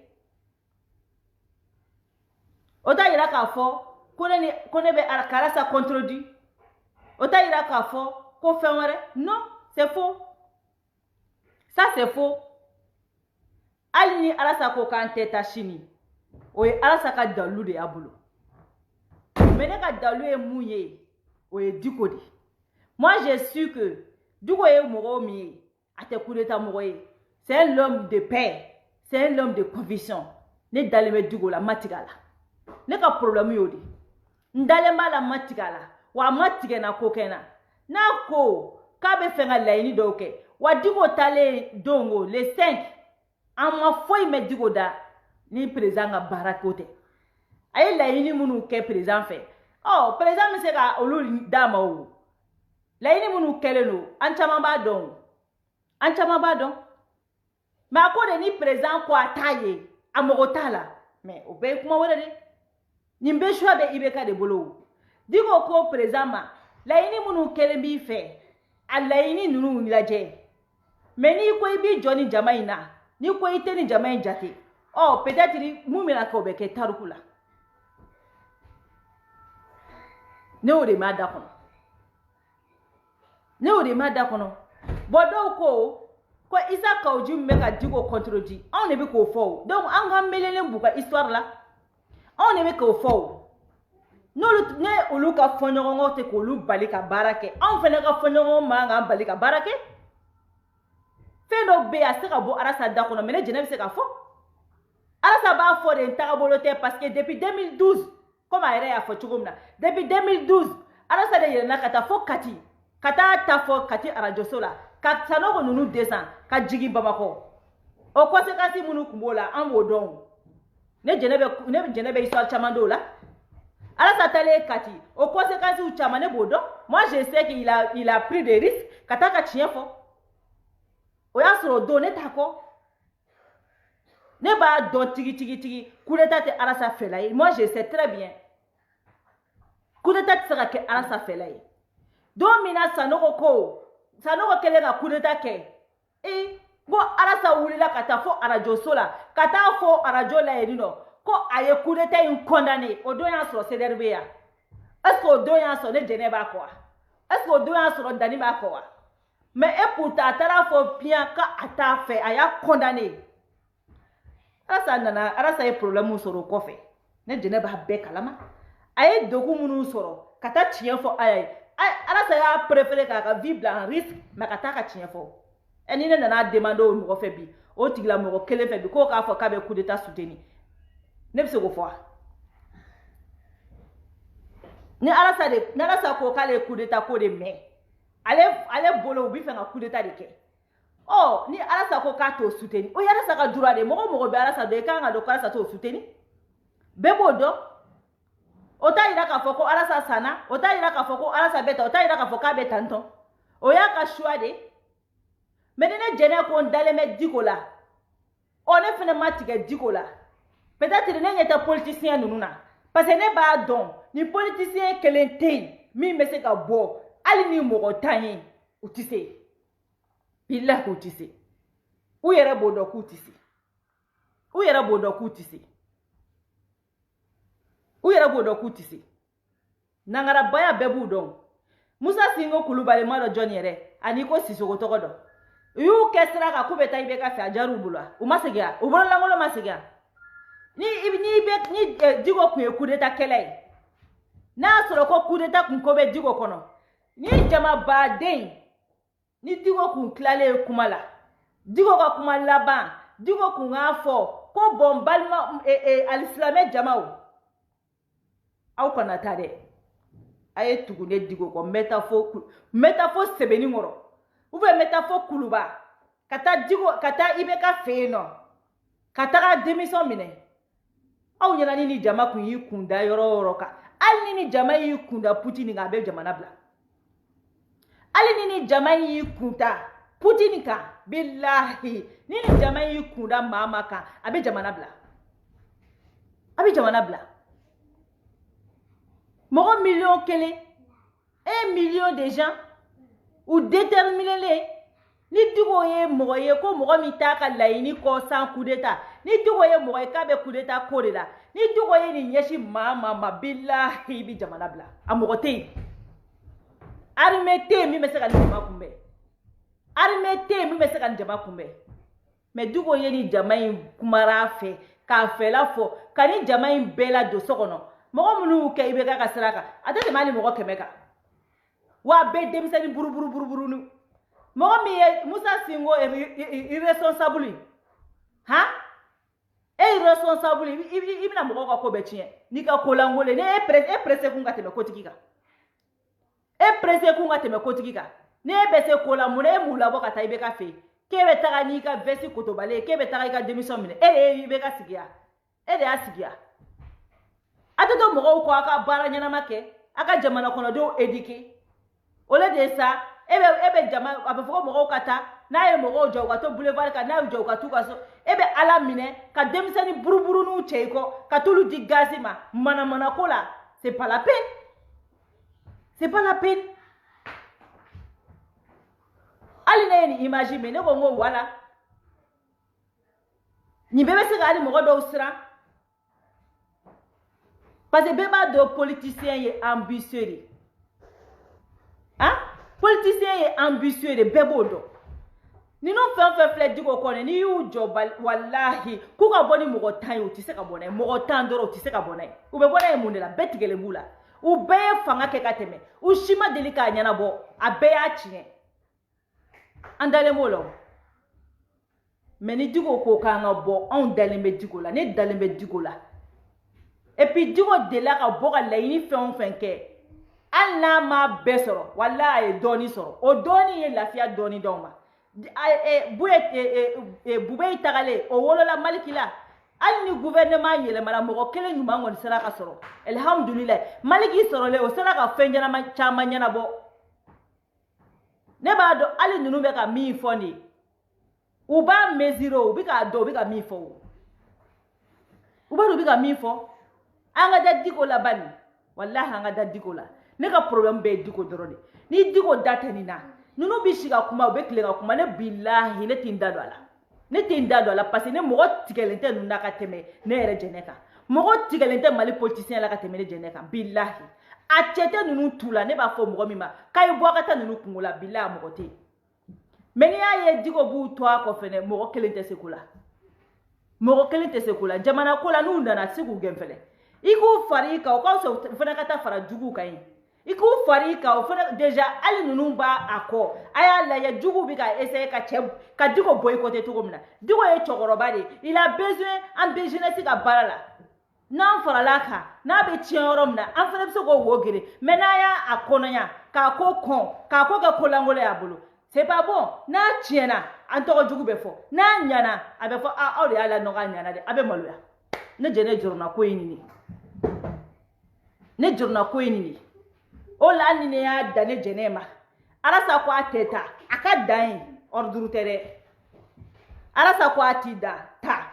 o t'a yira k'a fɔ ko ne bɛ Alasa contredit o t'a yira k'a fɔ ko fɛn wɛrɛ non c'est faux ça c'est faux hali ni Alasa ko k'an tɛ taa sini o ye Alasa ka dalu de y'a bolo mais ne ka dalu ye mun ye o ye Diko de moi j'ai su que Diko ye mɔgɔ min ye a tɛ coup d'état mɔgɔ ye c'est un homme de paix c'est un homme de conviction ne dalen bɛ Diko la ma tigɛ a la ne ka problème y'o de n dalen b'a la ma tigɛ a la wa a ma tigɛ na ko kɛ na n'a ko k'a bɛ fɛ ka laɲini dɔw kɛ wa Diko talen don o le 5 an ma foyi mɛn Diko da ni président ka baara ko tɛ a ye laɲini minnu kɛ président fɛ président bɛ se ka olu d'a ma o laɲini minnu kɛlen don an caman b'a dɔn mais a ko de ni président ko a t'a ye a mago t'a la mais o bɛɛ ye kuma wɛrɛ de nin bɛɛ choix bɛ IBK de bolo Diko ko président ma laɲini minnu kɛlen b'i fɛ a laɲini ninnu lajɛ mais n'i ko i b'i jɔ ni jama in na n'i ko i tɛ ni jama in jate peut-être mun bɛna kɛ o bɛ kɛ tariku la ne y'o de m'a da kɔnɔ bon dɔw ko Isa Kawuji min bɛ ka Diko contredit anw de bɛ k'o fɔ o donc an ka melelen b'u ka histoire la anw de bɛ k'o fɔ o ne olu ka fɔɲɔgɔnkɔw tɛ k'olu bali ka baara kɛ anw fana ka fɔɲɔgɔnw man kan bali ka baara kɛ fɛn dɔ bɛ yen a se ka bɔ Alasa da kɔnɔ mais ne jɛnɛ bɛ se k'a fɔ Alasa b'a fɔ de n tagabolo tɛ parce que depuis 2012 comme a yɛrɛ y'a fɔ cogo min na depuis 2012 Alasa de yɛlɛnna ka taa fɔ Kati ka taa ta fɔ Kati arajoso la ka Sanogo ninnu descend ka jigin Bamakɔ o conséquences minnu tun b'o la an b'o dɔn ne jɛnɛ bɛ histoire caman dɔw la Alasa talen Kati o conséquences caman ne b'o dɔn moi je sais qu'il a pris des risques ka taa ka tiɲɛ fɔ o y'a sɔrɔ don ne t'a kɔ ne b'a dɔn tigi coup d'état tɛ Alasa fɛla ye moi je sais très bien coup d'état tɛ se ka kɛ Alasa fɛla ye don min na Sanogo kɛlen ka coup d'état kɛ ko Alasa wulila ka taa fɔ arajoso la ka taa fɔ arajo la yen nɔ ko a ye coup d'état in condamné o don y'a sɔrɔ CDR bɛ yan est-ce que o don y'a sɔrɔ ne jɛnɛ b'a kɔ wa est-ce que o don y'a sɔrɔ Dani b'a kɔ wa mais pourtant a taara fɔ bien k'a t'a fɛ a y'a condamné Alasa ye problème sɔrɔ o kɔfɛ ne jɛnɛ b'a bɛɛ kalama a ye degun minnu sɔrɔ ka taa tiɲɛ fɔ a ye Alasa y'a préféré k'a ka vie bila en risque mais ka taa ka tiɲɛ fɔ ni ne nana demander o mɔgɔ fɛ bi o tigilamɔgɔ kelen fɛ bi k'o k'a fɔ k'a bɛ coup d'état soutenir ne bɛ se k'o fɔ wa ni Alasa ko k'ale ye coup d'état ko de mɛn ale bolo u bɛ fɛ ka coup d'état de kɛ ni Alasa ko k'a t'o soutenir o ye Alasa ka droit de mɔgɔ bɛ Alasa dɔn i kan ka dɔn ko Alasa t'o soutenir bɛɛ b'o dɔn o t'a yira k'a fɔ ko Alasa sanna o t'a yira k'a fɔ ko Alasa bɛ tan o t'a yira k'a fɔ k'a bɛ tantɔn o y'a ka choix de mais ni ne jɛnɛ ko n dalen bɛ Diko la ne fana ma tigɛ Diko la peut-être ne ɲɛ tɛ politicien ninnu na parce que ne b'a dɔn ni politicien kelen tɛ yen min bɛ se ka bɔ hali ni mɔgɔ tan ye u tɛ se billahi u tɛ se u yɛrɛ b'o dɔn k'u tɛ se u yɛrɛ b'o dɔn k'u tɛ se u yɛrɛ b'o dɔn k'u tɛ se nangarabaya bɛɛ b'u dɔn Musa Singo Kulubali ma dɔn jɔn yɛrɛ ani ko Sisoko tɔgɔ dɔn u y'u kɛ sira kan k'u bɛ taa IBK fɛ a jar'u bolo u ma segin wa u bololankolo ma segin wa ni Diko kun ye coup d'état kɛlɛ ye n'a y'a sɔrɔ ko coup d'état kun ko bɛ Diko kɔnɔ ni jama baden ni Diko kun tilalen kuma la Diko ka kuma laban Diko kun k'a fɔ ko bon balima alisilamɛ jamaw aw kana taa dɛ a ye tugu ne Diko kɔ n bɛ taa fo Sebenikɔrɔ ou bien n bɛ taa fo Kuluba ka taa IBK fɛ yen nɔ ka taga démission minɛ aw ɲɛna ni jama kun y'i kunda yɔrɔ o yɔrɔ kan hali ni jama y'i kunda Putini kan a bɛ jamana bila hali ni jama y'i kunta Poutine kan billahi ni jama yi kunda mama kan abe jamana bla mogo million kele 1 million de gens ou déterminer les ni digo ye mogo ye ko mogo mi ta ka layini ko sans coup d'état ni digo ye mogo ye ka be coup d'état ko de la ni digo ye ni nyeshi mama billahi bi jamana bla amogo te armete mi mese ka jama kumbe armete mi mese ka jama kumbe mais digo ye ni jama in kumara fe ka fela fo kani jama in bela do sokono mogo munu ke ibe ka saraka atete mali mogo kemeka wa be demisani buru nu mogo mi Musa Singo irresponsable ha irresponsable ibina mogo ka ko be chien ni ka kolangole ne presse kunga teme kotikika presse kunga teme kotikika ne be se kolamune mula boka ta ibe ka fe kebe taga ni ka vesti kotobale kebe taga ka démission mine ibe ka sigia asigia atoto mogo ko aka bara nyana make aka jamana kono do éduquer ole de ça ebe jama abafoko mogo kata na ye mogo jo ka to boulevard ka na jo ka tu ka so ebe ala mine ka demisani buruburu nu cheiko ka tulu di gazima mana kola c'est pas la peine ali na ni imagine ne ko ngo wala ni bebe se ga ali mogo do usra parce que beba de politiciens est ambitieux. Hein? Politiciens est ambitieux de bebodo. Ni non fait flet du ko ni yu job wallahi ku ka boni mogo tan yo ti se ka bonay mogo tan doro ti se ka bonay. U be bonay munde la betigele bula. U be fanga ke kateme. U shima delika nyana bo abe ya chine. Andale molo. Mais ni digo ko ka nga bo on dalembe digo la, ni dalembe digo la. Et puis digo de la ka boka la ini fait ke alla ma besoro walla e doni soro o doni ye lafia doni doma bubé tagale o wolo la malikila alni gouvernement yele mala mogo kele nyuma ngon sala ka soro alhamdulillah maliki soro le o sala ka fenjana ma chama nyana bo ne ba do ali nunu be ka mi foni uba meziro bi ka do bi ka mi fo uba do bi ka mi fo anga da diko la bani wallahi anga da diko la ne ka problem be diko dorone ni diko data ni na nunu bi shiga kuma be klenga kuma ne billahi ne tinda do ala parce que ne mogo tigelente nuna ka teme ne ere jeneka mogo tigelente mali politicien la ka teme ne jeneka billahi a chete nunu tula ne ba fo mogo mima kay bo ka ta nunu kungula billahi mogo te meni ya ye diko bu to ko fene mogo kelente sekula jamana ko la nunda na sigu gemfele iku farika o ka so fana kata fara jugu kai iku farika o fana deja ali nunu ba ako aya la ya jugu bi ka essayer ka diko boycotter to gomna diko e chogoroba de il a besoin en jeunesse ka balala na fara la ka na be tienrom na en fana so go wogere menaya akononya ka ko ka kolangole ya bulu c'est pas bon na tiena en to jugu be fo na nyana abe fo a o ala no ga nyana de abe maluya ne jene jorna ko yini ne jorna ko yini o la ni ne ya dane jenema arasa ko ateta aka dan orduru tere arasa ko atida ta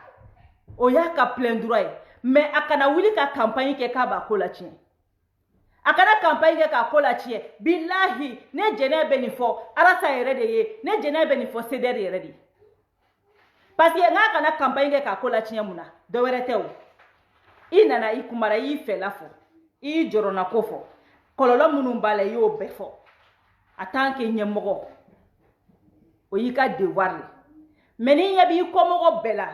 o ya ka plein droit mais akana wili ka campagne ke ka ba ko la chien akana campagne ke ka ko la chien billahi ne jene benifo arasa yere de ye ne jene benifo ceder yere di parce que nga kana campagne ke ka ko la chien muna do werete o inana ikumara yi fela fo i jorona ko fo kololo munu bala yo befo atanke nyemogo o yika devoir meni yabi komogo bela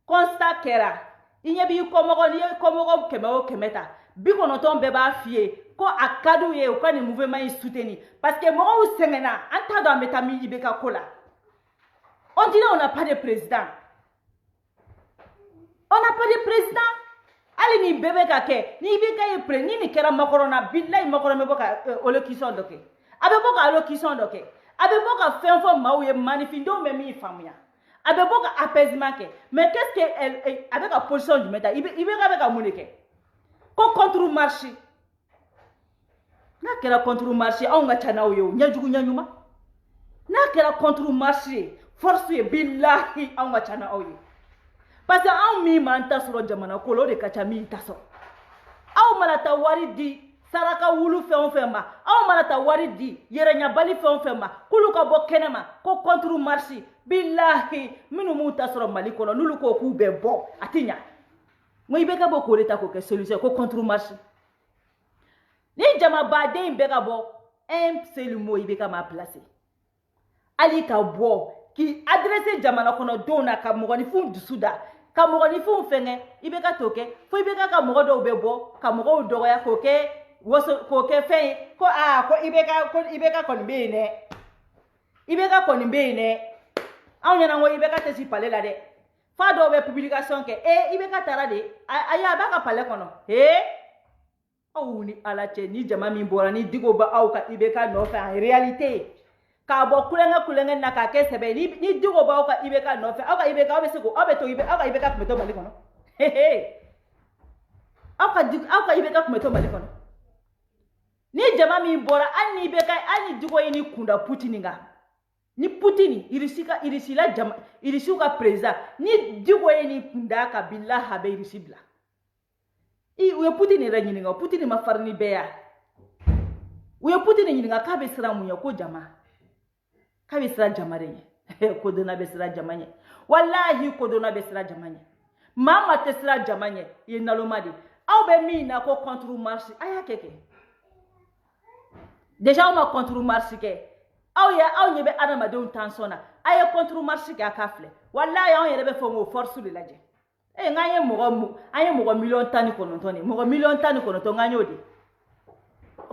constat kera inyabi komogo ni komogo kemeo kemeta biko no tombe ba fie ko akadu ye ko ni mouvement soutenu parce que mo o sengena anta do meta mi ibeka kola on dit on n'a pas de président ali ni bebe ka ke ni be ka ye pre ni kera makorona billahi makorona boka olokison doke abe boka olokison doke abe boka fenfo maouye magnifindo me mi famia abe boka apaisement ke mais qu'est-ce que elle avec la position du métal ibe ka avec amuneke ko contre marché na kera contre marché on nga chana yo nyajugu nyanyuma n'a kɛra contre marché force ye billahi an ka ca na aw ye parce que anw min m'an ta sɔrɔ jamana kolo de ka ca min ta sɔrɔ aw mana taa wari di saraka wulu fɛn o fɛn ma aw mana taa wari di yɛrɛɲabali fɛn o fɛn ma k'olu ka bɔ kɛnɛ ma ko contre marché billahi minnu m'u ta sɔrɔ mali kɔnɔ n'olu ko k'u bɛ bɔ a ti ɲa ngo i bɛ ka bɔ k'o de ta k'o kɛ solution ko contre marché ni jama baden bɛ ka bɔ un seul mot i bɛ ka ma placer ali ka bɔ k'i adresser jamana kɔnɔ denw na ka mɔgɔninfin dusu da ka mɔgɔninfin fɛngɛ i bɛ ka t'o kɛ fo i bɛ ka mɔgɔ dɔw bɛ bɔ ka mɔgɔw dɔgɔya k'o kɛ fɛn ye ko ko i bɛ ka kɔni bɛ yen dɛ i bɛ ka kɔni bɛ yen dɛ anw ɲɛna ko i bɛ ka tɛ si palais la dɛ fa dɔw bɛ publication kɛ i bɛ ka taara de ayi a b'a ka palais kɔnɔ aw ni ala cɛ ni jama min bɔra ni digo ba aw ka i bɛ ka nɔfɛ en réalité k'a bɔ kulonkɛ na k'a kɛ sɛbɛ ni digo b'aw ka i bɛ ka nɔfɛ aw ka i bɛ ka aw bɛ se ko aw bɛ to aw ka i bɛ ka kun bɛ to mali kɔnɔ aw ka i bɛ ka kun bɛ to mali kɔnɔ ni jama min bɔra hali ni digo ye ni kunda Poutine kan ni Poutine irisiw ka président ni digo ye ni kunda ka billahi a bɛ irisi bila u ye Poutine yɛrɛ ɲininka Poutine ma farin ni bɛɛ ya u ye Poutine ɲininka k'a bɛ siran mun ye ko jama k'a bɛ siran jama de ɲɛ ko donna bɛ siran jama ɲɛ wallahi ko donna bɛ siran jama ɲɛ maa ma tɛ siran jama ɲɛ i ye naloma de aw bɛ min na ko contre marché a y'a kɛ déjà aw ma contre marché kɛ aw ɲɛ bɛ adamadenw tension na a ye contre marché kɛ a k'a filɛ wallahi anw yɛrɛ bɛ fɔ ko force de lajɛ n'an ye mɔgɔ miliyɔn 19 de mɔgɔ miliyɔn 19 n'an y'o de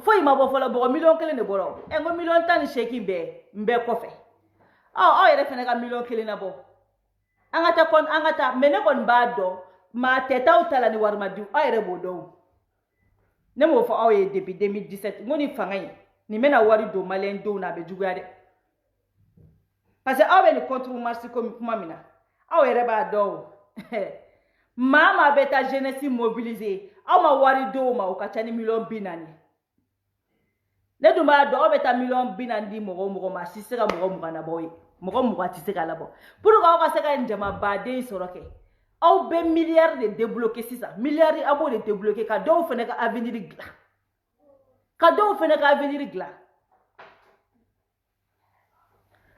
foyi ma bɔ fɔlɔ mɔgɔ miliyɔn 1 de bɔra ngo miliyɔn 18 bɛɛ kɔfɛ aw yɛrɛ fana ka miliyɔn 1 na bɔ an ka taa mais ne kɔni b'a dɔn maa tɛ t'aw ta la ni wari ma di aw yɛrɛ b'o dɔn ne m'o fɔ aw ye depuis 2017 ngo ni fanga in nin bɛna wari don maliyɛn denw na a bɛ juguya dɛ parce que aw bɛ nin contre marché kuma min na aw yɛrɛ b'a dɔn maa bɛ taa jeunesse mobiliser aw ma wari dɔw ma o ka ca ni miliyɔn 40 ne dun b'a dɔn aw bɛ taa miliyɔn 40 di mɔgɔ ma a si se ka mɔgɔ 20 labɔ ye mɔgɔ 20 tɛ se ka labɔ pour que aw ka se ka jama baden sɔrɔ kɛ aw bɛ miliyari de débloquer sisan miliyari a b'o de débloquer ka dɔw fana ka avenir dilan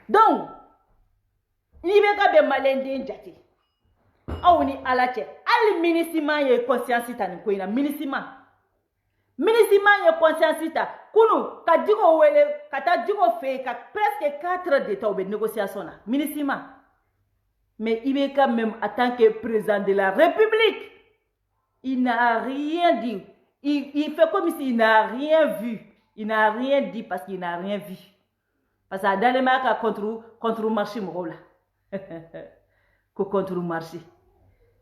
donc n'i bɛ ka bɛ maliyɛn den jate aw ni ala cɛ hali MINUSMA ye conscience ta nin ko in na MINUSMA ye conscience ta kunu ka digo wele ka taa digo fɛ yen ka presque 4 heures de temps u bɛ négociation na MINUSMA mais IBK même en tant que président de la République il n'a rien dit il fait comme s'il n'a rien vu il n'a rien dit parce qu'il n'a rien vu parce que a dalen b'a ka contre marché mɔgɔw la ko contre marché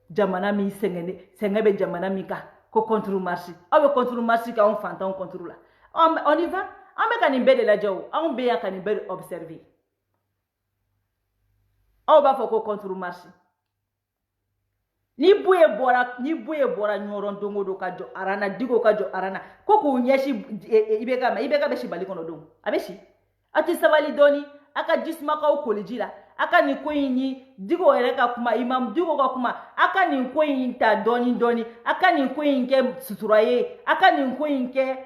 jamana min sɛgɛn bɛ jamana min kan ko contre marché aw bɛ contre marché kɛ anw fantanw contre la on y va an bɛ ka nin bɛɛ de lajɛ o anw bɛ yan ka nin bɛɛ de observer aw b'a fɔ ko contre marché ni buye bɔra ɲɔrɔn don o don ka jɔ arana digo ka jɔ arana ko k'u ɲɛsin IBK ma IBK bɛ si Mali kɔnɔ don a bɛ si a tɛ sabali dɔɔni a ka jisumakaw koli ji la a ka nin ko in ye digo yɛrɛ ka kuma imam digo ka kuma a ka nin ko in ta dɔɔni a ka nin ko in kɛ sutura ye a ka nin ko in kɛ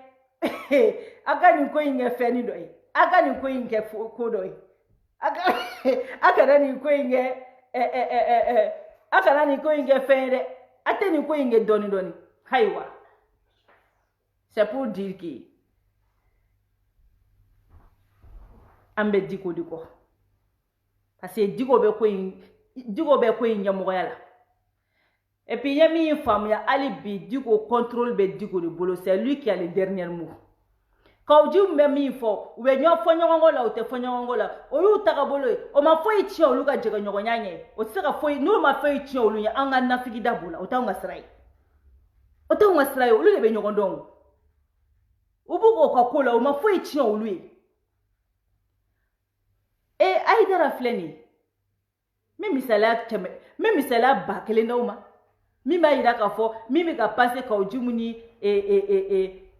fɛnni dɔ ye a ka nin ko in kɛ ko dɔ ye a kana nin ko in kɛ fɛn ye dɛ a tɛ nin ko in kɛ dɔɔni ayiwa c'est pour dire que an bɛ diko de kɔ parce que digo bɛ ko in ɲɛmɔgɔya la et puis ye min faamuya hali bi digo contrôle bɛ digo de bolo c'est lui qui a le dernier mot kaw jiw bɛ min fɔ u bɛ ɲɔgɔn fɔ ɲɔgɔn kɔ la u tɛ fɔ ɲɔgɔn kɔ la o y'u tagabolo ye o ma foyi tiɲɛ olu ka jɛgɛɲɔgɔnya ɲɛ o tɛ se ka foyi n'u ma foyi tiɲɛ olu ye an ka nafigida b'o la o t'anw ka sira ye olu de bɛ ɲɔgɔn dɔn u b'u k'o ka ko la o ma foyi tiɲɛ olu ye Aïdara filɛ nin ye min misaliya 1000 d'aw ma min b'a yira k'a fɔ min bɛ ka passe kaw jimu ni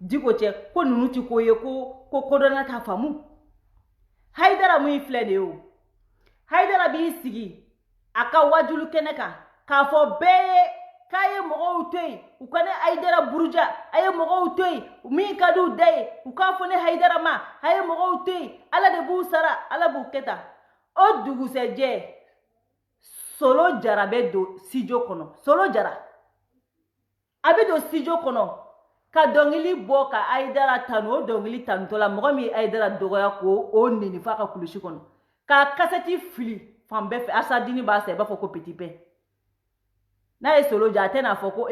digo cɛ ko ninnu ti ko ye ko kodɔnna t'a faamu Haidara mu filɛ de o Haidara b'i sigi a ka wajulu kɛnɛ kan k'a fɔ bɛɛ ye k'a ye mɔgɔw to yen u ka ne Haidara buruja a ye mɔgɔw to yen min ka d'u da ye u k'a fɔ ne Haidara ma a ye mɔgɔw to yen Ala de b'u sara Ala b'u kɛ tan o dugusɛjɛ Solo Jara bɛ don studio kɔnɔ Solo Jara a bɛ don studio kɔnɔ ka dɔnkili bɔ ka Haidara tanu o dɔnkili tanutɔ la mɔgɔ min Haidara dɔgɔya ko o neni f'a ka kulusi kɔnɔ ka kasɛti fili fan bɛɛ fɛ Asadini b'a sa i b'a fɔ ko petit pain n'a ye Solo Jara a tɛna fɔ ko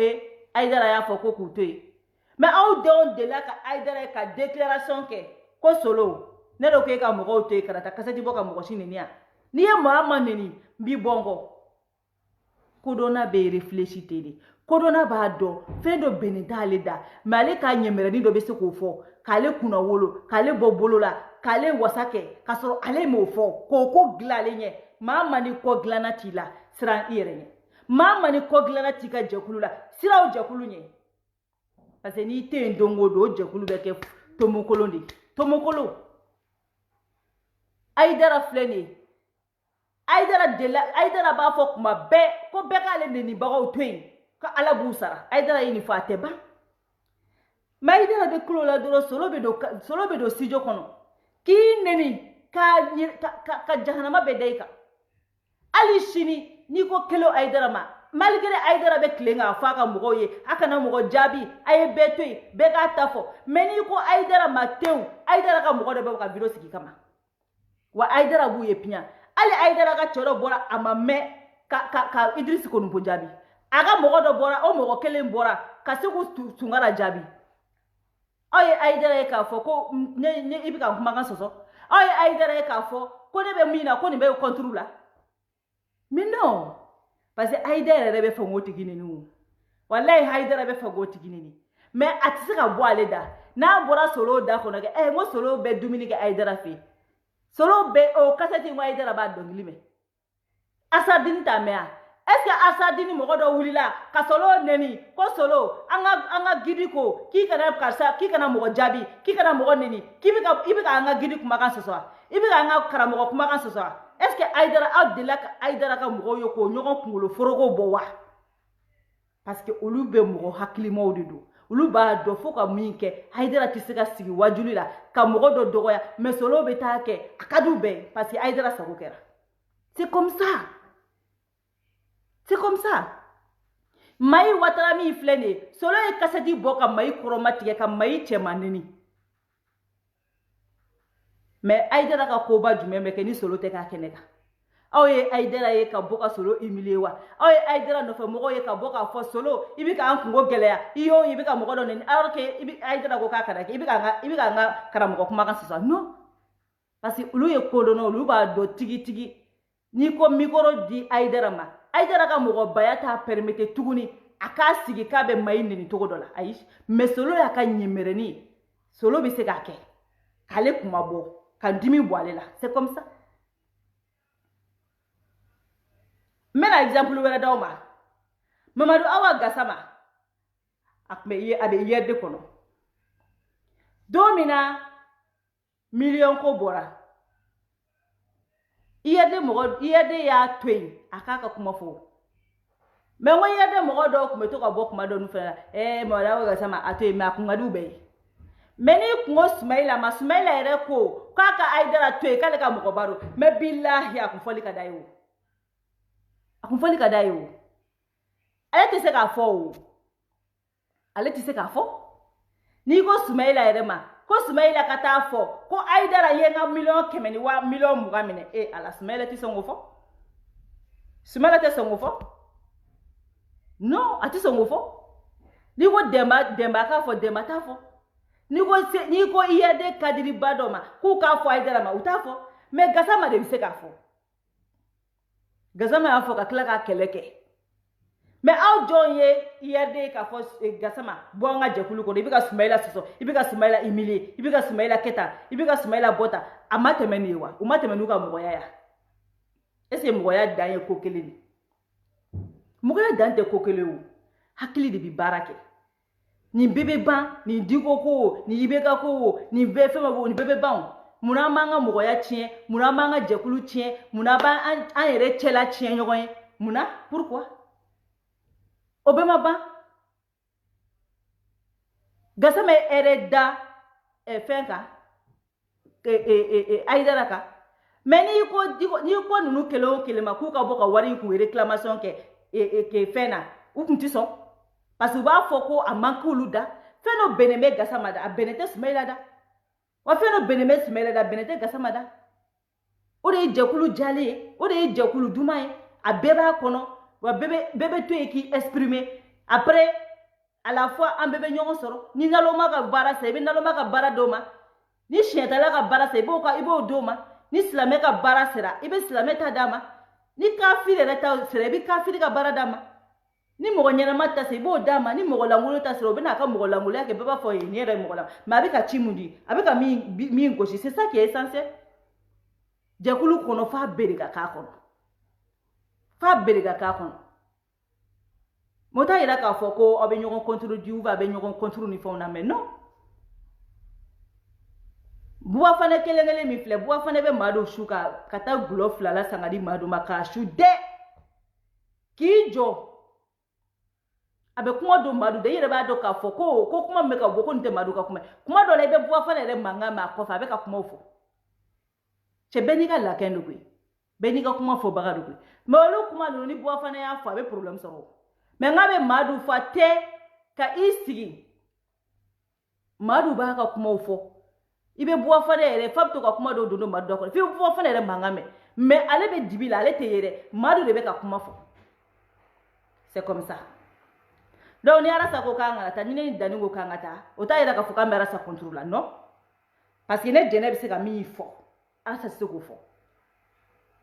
Haidara y'a fɔ ko k'u to yen mais aw denw delila ka Haidara ye ka déclaration kɛ ko Solo ne de ko e ka mɔgɔw to yen ka taa kasɛti bɔ ka mɔgɔ si neni yan n'i ye maa ma neni n b'i bɔ n kɔ kodɔnna bɛ réfléchi ten de kodɔnna b'a dɔn fɛn dɔ bɛnnen t'ale da mais ale ka ɲɛmɛrɛni dɔ bɛ se k'o fɔ k'ale kunna wolo k'ale bɔ bolo la k'ale wasa kɛ k'a sɔrɔ ale m'o fɔ k'o ko dilan ale ɲɛ maa ma ni kɔ dilanna t'i la siran i yɛrɛ ɲɛ maa ma ni kɔ dilanna t'i ka jɛkulu la siran o jɛkulu ɲɛ parce que n'i tɛ yen don o don o jɛkulu bɛ kɛ tomokolon de ye tomokolon Haidara filɛ nin ye Haidara b'a fɔ kuma bɛɛ ko bɛɛ k'ale nenibagaw to yen ko Ala b'u sara Haidara ye nin fɔ a tɛ ban mais Haidara bɛ kulo la dɔrɔn Solo bɛ don studio kɔnɔ k'i neni ka jahanama bɛ da i kan hali sini n'i ko kelen Haidara ma malgré Haidara bɛ tilen k'a fɔ a ka mɔgɔw ye a kana mɔgɔ jaabi a ye bɛɛ to yen bɛɛ k'a ta fɔ mais n'i ko Haidara ma tewu Haidara ka mɔgɔ dɔ bɛ ka video sigi kama wa Haidara b'u ye piɲa hali Haidara ka cɛ dɔ bɔra a ma mɛn ka Idrisi Kononko jaabi a ka mɔgɔ dɔ bɔra o mɔgɔ kelen bɔra ka se k'u Tunkara jaabi aw ye Haidara ye k'a fɔ ko i bɛ ka kumakan sɔsɔ aw ye Haidara ye k'a fɔ ko ne bɛ min na ko nin bɛ contre la mais non parce que Haidara yɛrɛ bɛ fɛ k'o tigi neni o walayi Haidara bɛ fɛ k'o tigi neni mais a tɛ se ka bɔ ale da n'a bɔra Solo da kɔnɔ kɛ n ko Solo bɛ dumuni kɛ Haidara fɛ Solo bɛ o kasɛti in ko Haidara b'a dɔnkili mɛn Asadini t'a mɛn est-ce que Asadini mɔgɔ dɔ wulila ka Solo neni ko Solo an ka gidi ko k'i kana karisa k'i kana mɔgɔ jaabi k'i kana mɔgɔ neni i bɛ ka an ka gidi kumakan sɔsɔ wa i bɛ ka an ka karamɔgɔ kumakan sɔsɔ wa est-ce que Haidara aw delila ka Haidara ka mɔgɔw ye k'o ɲɔgɔn kunkolo foroko bɔ wa parce que olu bɛ mɔgɔ hakilimaw de don olu b'a dɔn fo ka min kɛ Haidara tɛ se ka sigi wajuli la ka mɔgɔ dɔ dɔgɔya mais Solo bɛ taa kɛ a ka d'u bɛɛ parce que Haidara sago kɛra c'est comme ça Mayi Watara min filɛ nin ye Solo ye kasɛti bɔ ka Mayi kɔrɔma tigɛ ka Mayi cɛman neni mais Haidara ka koba jumɛn bɛ kɛ ni Solo tɛ k'a kɛnɛ kan aw ye Haidara ye ka bɔ ka Solo humilier wa aw ye Haidara nɔfɛ mɔgɔw ye ka bɔ k'a fɔ Solo i bɛ k'an kungo gɛlɛya i bɛ ka mɔgɔ dɔ neni alors que Haidara ko k'a ka da kɛ i bɛ k'an ka karamɔgɔ kumakan sisan non parce que olu ye kodɔnna olu b'a dɔn tigitigi n'i ko micro di Haidara ma Haidara ka mɔgɔbaya t'a permettre tuguni a k'a sigi k'a bɛ Mayi neni cogo dɔ la ayi mais Solo y'a ka ɲɛmɛrɛni Solo bɛ se k'a kɛ k'ale kuma bɔ ka dimi bɔ ale la c'est comme ça n bɛna exemple wɛrɛ d'aw ma Mamadu Awa Gasama a bɛ IRD kɔnɔ don min na miliyɔn ko bɔra IRD y'a to yen a k'a ka kuma fɔ mais n ko IRD mɔgɔ dɔw tun bɛ to ka bɔ kuma dɔ nu fɛ Mamadu Awa Gasama a to yen mais a kun ka d'u bɛɛ ye mais n'i kungo Sumayila ma Sumayila yɛrɛ ko k'a ka Haidara to yen k'ale ka mɔgɔ baro mais bilahi a kun fɔli ka d'a ye o ale tɛ se k'a fɔ o n'i ko Sumayila yɛrɛ ma ko Sumayila ka taa fɔ ko Haidara ye n ka miliyɔn 100 ni miliyɔn 20 minɛ ala Sumayila tɛ sɔn k'o fɔ non a tɛ sɔn k'o fɔ n'i ko Demba k'a fɔ Demba t'a fɔ n'i ko IRD kadiri ba dɔ ma k'u k'a fɔ Haidara ma u t'a fɔ mais Gasama de bɛ se k'a fɔ Gasama y'a fɔ ka tila k'a kɛlɛ kɛ mais aw jɔn ye IRD k'a fɔ Gasama bɔ an ka jɛkulu kɔnɔ i bɛ ka Sumayila sɔsɔ i bɛ ka Sumayila humilier i bɛ ka Sumayila kɛ tan i bɛ ka Sumayila bɔ tan a ma tɛmɛ nin ye wa u ma tɛmɛ n'u ka mɔgɔya ya est-ce que mɔgɔya dan ye ko kelen de mɔgɔya dan tɛ ko kelen o hakili de bɛ baara kɛ nin bɛɛ bɛ ban nin diko ko nin IBK ko nin bɛɛ fɛn nin bɛɛ bɛ ban muna manga mogoya tien muna manga jekulu tien muna ba an yere chela tien ɲɔgɔn ye muna pourquoi o bɛ ma ban Gassama ere da fɛn kan Aïdara kan mais ni ko nunu kelen o kelen ma k'u ka bɔ ka wari kun réclamation kɛ fɛn na u kun ti sɔn parce que u b'a fɔ ko a manque olu da fɛn dɔ bɛnnen bɛ Gassama da a bɛnnen tɛ Soumaïla da wa fɛn dɔ bɛnnen bɛ Soumaïla da a bɛnnen tɛ Gassama da o de ye jɛkulu jalen ye o de ye jɛkulu duman ye a bɛɛ b'a kɔnɔ wa bɛɛ bɛ to yen k'i exprimer après à la fois an bɛɛ bɛ ɲɔgɔn sɔrɔ ni naloma ka baara sera i bɛ naloma ka baara d'o ma ni siɲɛtala ka baara sera i b'o d'o ma ni silamɛ ka baara sera i bɛ silamɛ ta d'a ma ni kafiri yɛrɛ ta sera i bɛ kafiri ka baara d'a ma ni mɔgɔ ɲɛnama ta sera i b'o d'a ma ni mɔgɔ lankolon ta sera o bɛ n'a ka mɔgɔ lankolonya kɛ bɛɛ b'a fɔ nin yɛrɛ ye mɔgɔ la mais a bɛ ka ci mun di a bɛ ka min gosi c'est ça qui est essentiel jɛkulu kɔnɔ f'a bɛɛ de ka k'a kɔnɔ f'a bɛɛ de ka k'a kɔnɔ mo t'a yira k'a fɔ ko aw bɛ ɲɔgɔn contredire ou bien a bɛ ɲɔgɔn contre ni fɛnw na mais non buwa fana kelen min filɛ buwa fana bɛ maa dɔw su ka taa gulɔ 2 la san ka di maa dɔw ma k'a su dɛ k'i jɔ a bɛ kuma dɔ maa dɔw da i yɛrɛ b'a dɔn k'a fɔ ko kuma min bɛ ka bɔ ko nin tɛ maa dɔw ka kuma kuma dɔ la i bɛ buwa fana yɛrɛ mankan mɛn a kɔfɛ a bɛ ka kumaw fɔ cɛ bɛɛ n'i ka lakɛn de koyi bɛɛ n'i ka kuma fɔbaga de koyi mais olu kuma ninnu ni buwa fana y'a fɔ a bɛ problème sɔrɔ mais n'a bɛ maa dɔw fa tɛ ka i sigi maa dɔw b'a ka kumaw fɔ i bɛ buwa fana yɛrɛ fa bɛ to ka kuma dɔw don maa dɔw kɔnɔ f'i bɛ buwa fana yɛrɛ mankan mɛn mais ale bɛ dibi la ale tɛ yɛrɛ maa dɔw de bɛ ka kuma fɔ c'est comme ça donc ni Arasa ko k'an ka taa ni ne Dani ko k'an ka taa o t'a yira k'a fɔ k'an bɛ Arasa contre la non parce que ne jɛnɛ bɛ se ka min fɔ Arasa tɛ se k'o fɔ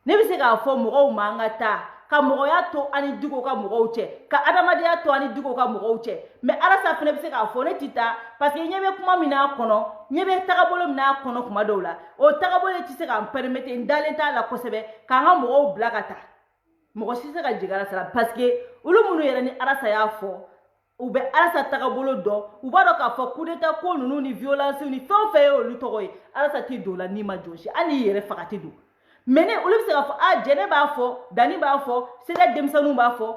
ne bɛ se k'a fɔ mɔgɔw ma an ka taa ka mɔgɔya to ani Diko ka mɔgɔw cɛ ka adamadenya to ani Diko ka mɔgɔw cɛ mais Arasa fana bɛ se k'a fɔ ne tɛ taa parce que ɲɛ bɛ kuma min n'a kɔnɔ ɲɛ bɛ tagabolo min n'a kɔnɔ kuma dɔw la o tagabolo tɛ se k'an permettre n dalen t'a la kosɛbɛ k'an ka mɔgɔw bila ka taa mɔgɔ si tɛ se ka jigin Arasa la parce que olu minnu yɛrɛ ni Arasa y'a fɔ u bɛ Arasa tagabolo dɔn u b'a dɔn k'a fɔ coup d'état ko ninnu ni violence ni fɛn o fɛn ye olu tɔgɔ ye Arasa tɛ don o la n'i ma jɔsi hali n'i yɛrɛ faga tɛ don mais ne olu bɛ se k'a fɔ jɛnɛ b'a fɔ Dani b'a fɔ seda denmisɛnninw b'a fɔ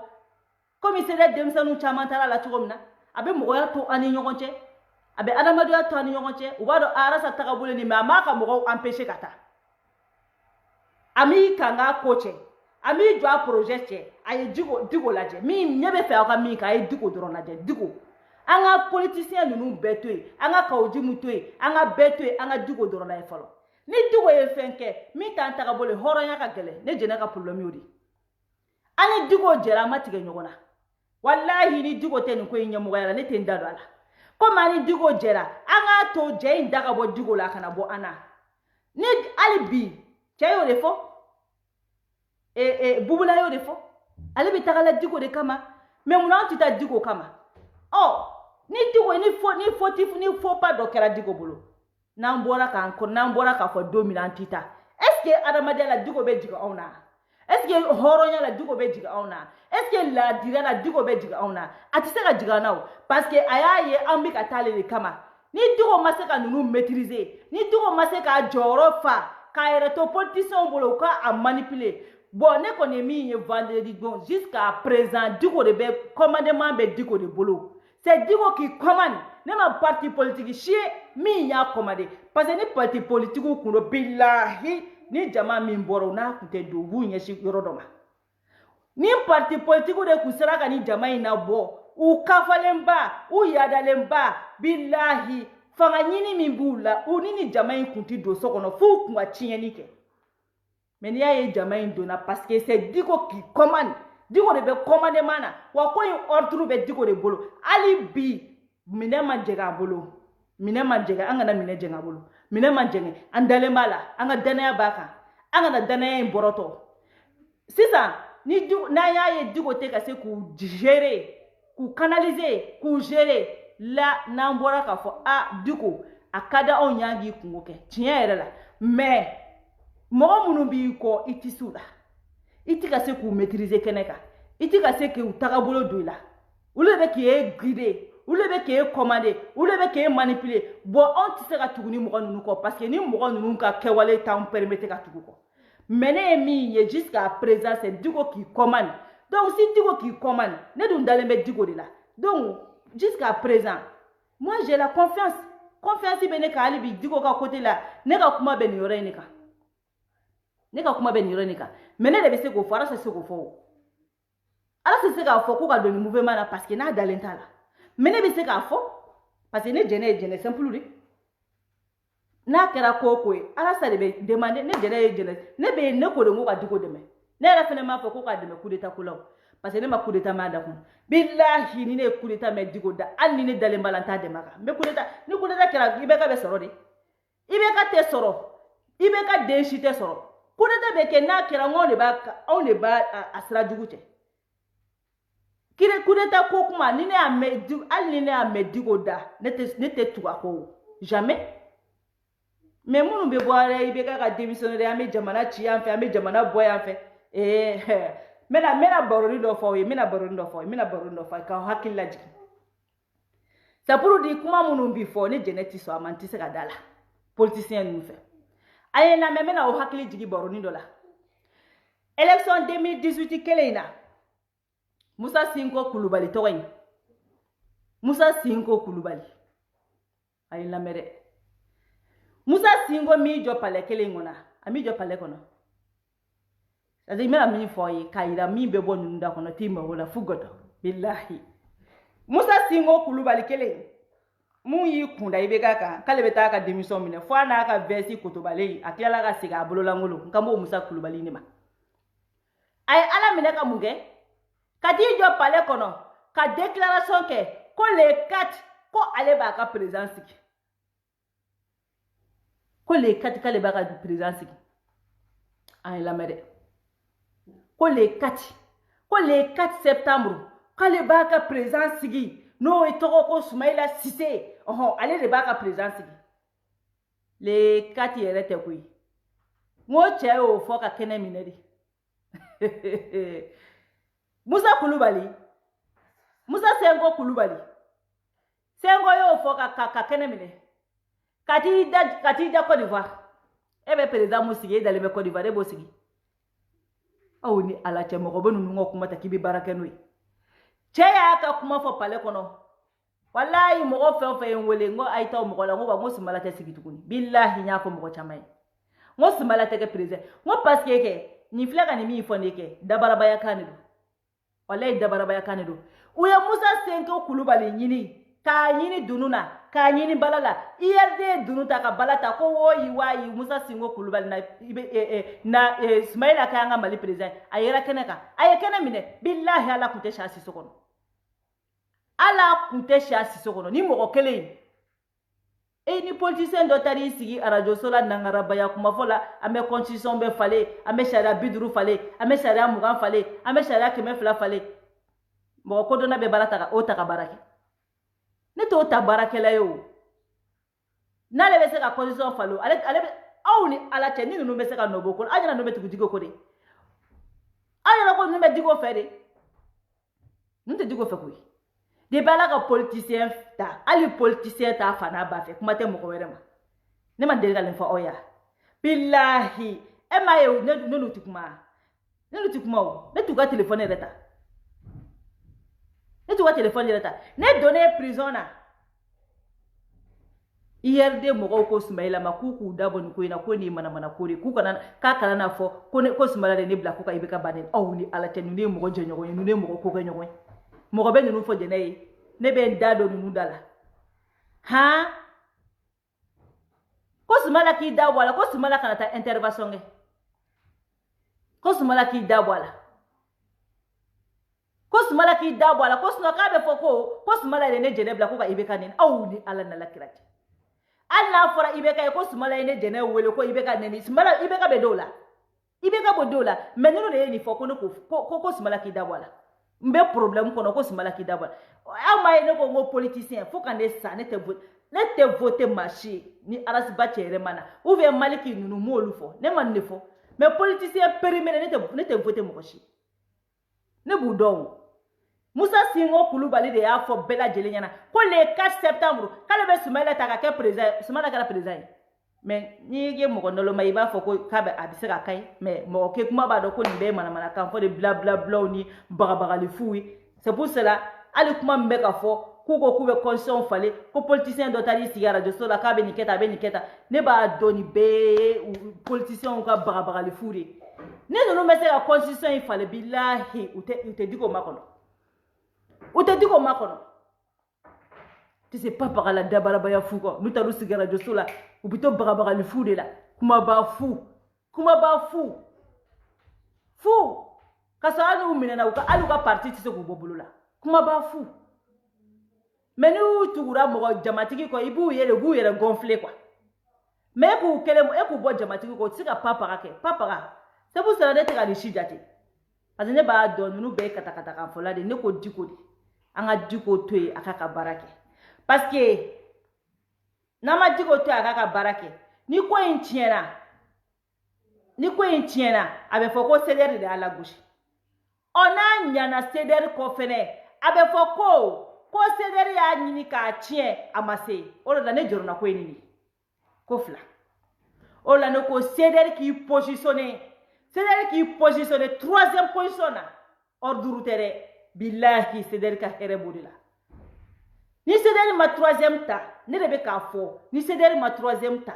komi seda denmisɛnninw caman taara la cogo min na a bɛ mɔgɔya to an ni ɲɔgɔn cɛ a bɛ adamadenya to an ni ɲɔgɔn cɛ u b'a dɔn Arasa tagabolo ni mais a m'a ka mɔgɔw empêcher ka taa a m'i kan k'a ko cɛ a m'i jɔ a projet cɛ a ye Diko lajɛ min ɲɛ bɛ fɛ aw ka min kɛ a ye Diko dɔrɔn lajɛ Diko an ka politicien ninnu bɛɛ to yen an ka Kawojimu to yen an ka bɛɛ to yen an ka Diko dɔrɔn lajɛ fɔlɔ ni Diko ye fɛn kɛ min t'an tagabolo hɔrɔnya ka gɛlɛn ne jɛnɛ ka problème y'o de an ni Diko jɛra an ma tigɛ ɲɔgɔn na walahi ni Diko tɛ nin ko in ɲɛmɔgɔya la ne tɛ n da don a la komi an ni Diko jɛra an k'a to jɛ in da ka bɔ Diko la a kana bɔ an na ni hali bi cɛ y'o de fɔ Bubula y'o de fɔ ale bɛ taga la Diko de kama mais munna an tɛ taa Diko kama ni Diko ni faux pas dɔ kɛra Diko bolo n'an bɔra k'a fɔ don min na an tɛ taa est ce que adamadenya la Diko bɛ jigin anw na est ce que hɔrɔnya la Diko bɛ jigin anw na est ce que laadiriya la Diko bɛ jigin anw na a tɛ se ka jigin an na o parce que a y'a ye an bɛ ka taa ale de kama ni Diko ma se ka ninnu maîtriser ni Diko ma se k'a jɔyɔrɔ fa k'a yɛrɛ to politiciens bolo u k'a manipuler bon ne kɔni ye min ye vendredi don jusqu'à présent Diko de bɛ commandement bɛ Diko de bolo c'est Diko qui commande ne ma parti politique si min y'a commandé parce que ni parti politique kun do billahi ni jama min bɔra u n'a kun tɛ don u b'u ɲɛsin yɔrɔ dɔ ma ni parti politique de kun sera ka ni jama in labɔ u kafalenba u yadalenba billahi fanga ɲini min b'u la u ni jama in kun tɛ don so kɔnɔ f'u kun ka tiɲɛni kɛ mais n'i y'a ye jama in donna parce que c'est Diko qui commande Diko de bɛ commandement na wa ko in ordre bɛ Diko de bolo hali bi minɛ ma jɛgɛ a bolo minɛ ma jɛgɛ an kana minɛ jɛgɛ a bolo minɛ ma jɛgɛ an dalen b'a la an ka danaya b'a kan an kana danaya in bɔrɔtɔ sisan ni n'an y'a ye Diko tɛ ka se k'u gérer k'u canaliser k'u gérer la n'an bɔra k'a fɔ Diko a ka di anw y'an k'i kungo kɛ tiɲɛ yɛrɛ la mais mɔgɔ minnu b'i kɔ i tɛ s'u la i tɛ ka se k'u maîtriser kɛnɛ kan i tɛ ka se k'u tagabolo don i la olu de bɛ k'e guider ou le be ke commander ou le be ke manipuler bon on ti se ka tuguni mo nunu ko parce que ni mo nunu ka kewale ta on permettre ka tugu ko mais ne mi ye jusqu'à présent c'est Dicko qui commande donc si Dicko qui commande ne dun dalen be Dicko de là donc jusqu'à présent moi j'ai la confiance be ne ka ali bi Dicko ka côté là ne ka kuma be ni yore ni ka mais ne de be se ko fara se ko fo ala se ka fo ko ka do mouvement là parce que na dalenta là mais ne be se ka fo parce que ne jene simple ri na kera ko ala sa de be demander ne jene ne be ne ko de ngo ka Dicko de me ne la fene ma fo ko ka de me coup d'état ko law parce que ne ma coup d'état ma da ko billahi ni ne coup d'état me Dicko da an ni ne dalen balanta de maka me coup d'état ni coup d'état kera ibe ka be soro de ibe ka te soro ibe ka denshite soro coup d'état be ke na kera ngo ne ba asra dugute kire coup d'état ko kuma ni ne a me al ni ne a me Dicko da ne te tuga ko jamais mais munu be boire ibe ka démissionner ame jamana chi en fait ame jamana boy en fait mena baroni do fo ka hakilla jiki ça pour dire kuma munu bi fo ne jeneti so amanti se ka dala politicien nous fait aye na mena o hakili jigi baroni do la élection 2018 kelena Musa Sinko Kulubali toy Musa Sinko Kulubali aye na mere Musa Sinko mi jo pale kelengona ami jo pale kono adi mera mi foye kaira mi be bonu nda kono tima wala fugoto billahi Musa Sinko Kulubali keleng mu yi kunda ibe kaka kale beta ka démission mine fo na ka versi kotobale akela ka siga bolola ngolo nkambo Musa Kulubali ni ma ay ala mine ka muge kati jo pale kono ka déclaration ke ko le 4 ko ale ba ka présidence ko le 4 kale ba ka présidence ay la mere ko le 4 septembre kale ba ka présidence no etoko ko Soumaïla Cissé ale de ba ka présidence le 4 yere te kuyi ngo che o fo ka kene minedi Musa Sinko Kulubali Sengo yo fo ka kene mine kati da Côte d'Ivoire ebe président musigi dalé be Côte d'Ivoire e bo sigi awni ala che mo ko bonu ngo kuma takibi barakenoi cheya ka kuma fo pale kono wallahi mo ko fe ngole ngo aita mo ko la ngo ba ngo simala te sigi tukuni billahi nya fo mo ko chamai ngo simala te ke président ngo parce que ni flaka ni mi fo ne ke dabara baya kanidu wallahi dabara baya kanidu uya Musa Sinko Kulubali nyini ka nyini dununa ka nyini balala IRD dunuta ka balata ko woyi wayi Musa Sinko Kulubali na Soumaïla ka nga mali président ayera keneka ayekene mine billahi ala kunte shasi sokono ni moko kele ni politicien do tari sigi radio sola nangara baya kuma fola ame constitution be fale ame sharia biduru fale ame sharia mugan fale ame sharia keme fla fale moko kodona be balata ka ota ka barake ne to ta barake la yo na le be se ka constitution falo ale awni ala che ni no be se ka nobo ko ajana no be tugu ko de ajana ko no be digo fere nte digo fe ko de bala ka politicien ta ali politicien ta fana ba fe kuma te mo ko were ma ne man de galen fa oya billahi e ma ye ne lutukuma o ne tuga téléphone reta ne donner prison na IRD mo ko Soumaïla ma ku dabon ko ina ko ni mana ko re ku kana ka kala na fo ko Soumaïla ne bla ko ka ibeka baden awni ala tenu ne mo jonyo ko ne mo ko nyo mo ko be nu fo jene ne be ndado nu dala ha ko Soumaïla ki da wala ko Soumaïla kana ta intervention ko Soumaïla ki da wala ko Soumaïla ki da wala ko sno ka be fo ko Soumaïla ne jene bla ko ka ibeka nin awni ala na lakirati alla fora ibeka ko Soumaïla ne jene wele ko ibeka neni Soumaïla ibeka be dola ibeka bo dola menino ne ni fo ko Soumaïla ki da wala mbe problème kono ko Soumaïla ki da wala ama ne ko ngo politicien fo kan sa ne te voter marché ni aras ba chere mana ou bien maliki nunu molu fo ne man ne fo mais politicien périmé ne te voter mo ko shi ne bu don Moussa Singo Koulibaly de y'a fɔ bɛɛ lajɛlen ɲɛna ko le 4 septembre k'ale bɛ Soumaïla ta ka kɛ président Soumaïla kɛra président ye mais n'i ye mɔgɔ nɔlɔma i b'a fɔ ko k'a bɛ a bɛ se ka kaɲi mais mɔgɔ kɛ kuma b'a dɔn ko nin bɛɛ ye manamanakan fɔ de blablablaw ni bagabagali fu c'est pour cela hali kuma min bɛ ka fɔ k'u ko k'u bɛ constitution falen ko politicien dɔ taara i sigi radio so la k'a bɛ nin kɛ tan a bɛ nin kɛ tan ne b'a dɔn nin bɛɛ ye politicienw ka bagabagali fu de ni ninnu bɛ se ka constitution in falen bilahi u tɛ digi o makɔnɔ. Ou te dit qu'on m'a connu. Tu sais pas par la dabarabaya fou quoi. Nous t'allons se garder de là. Ou plutôt barabara le fou de là. Kuma ba fou. Kuma ba fou. Fou. Quand ça nous mène ou ka parti tu sais qu'on bobolo là. Kuma ba fou. Mais nous tu gura mo jamatiki quoi. Ibu yere gonflé quoi. Mais pour quel et pour boire jamatiki quoi. Tu sais pas para. C'est pour cela d'être à l'ishijati. Parce que ne ba don nous be kata kan fola de ne ko diko de. Anga diko toy akaka barake. Parce que nama diko toy akaka barake. Ni ko en tiena abe foko cédère de ala gauche. On a nyana cédère ko fene abe foko ko cédère ya nyini ka tien amase. O la ne jorona ko enini. Ko fla. O la no ko cédère qui positionné. Cédère qui positionné 3e position na. Ordre terre. Billahi c'est-à-dire ka here bodila ni c'est-à-dire ma 3e ta ne de be ka fo ni c'est-à-dire ma 3e ta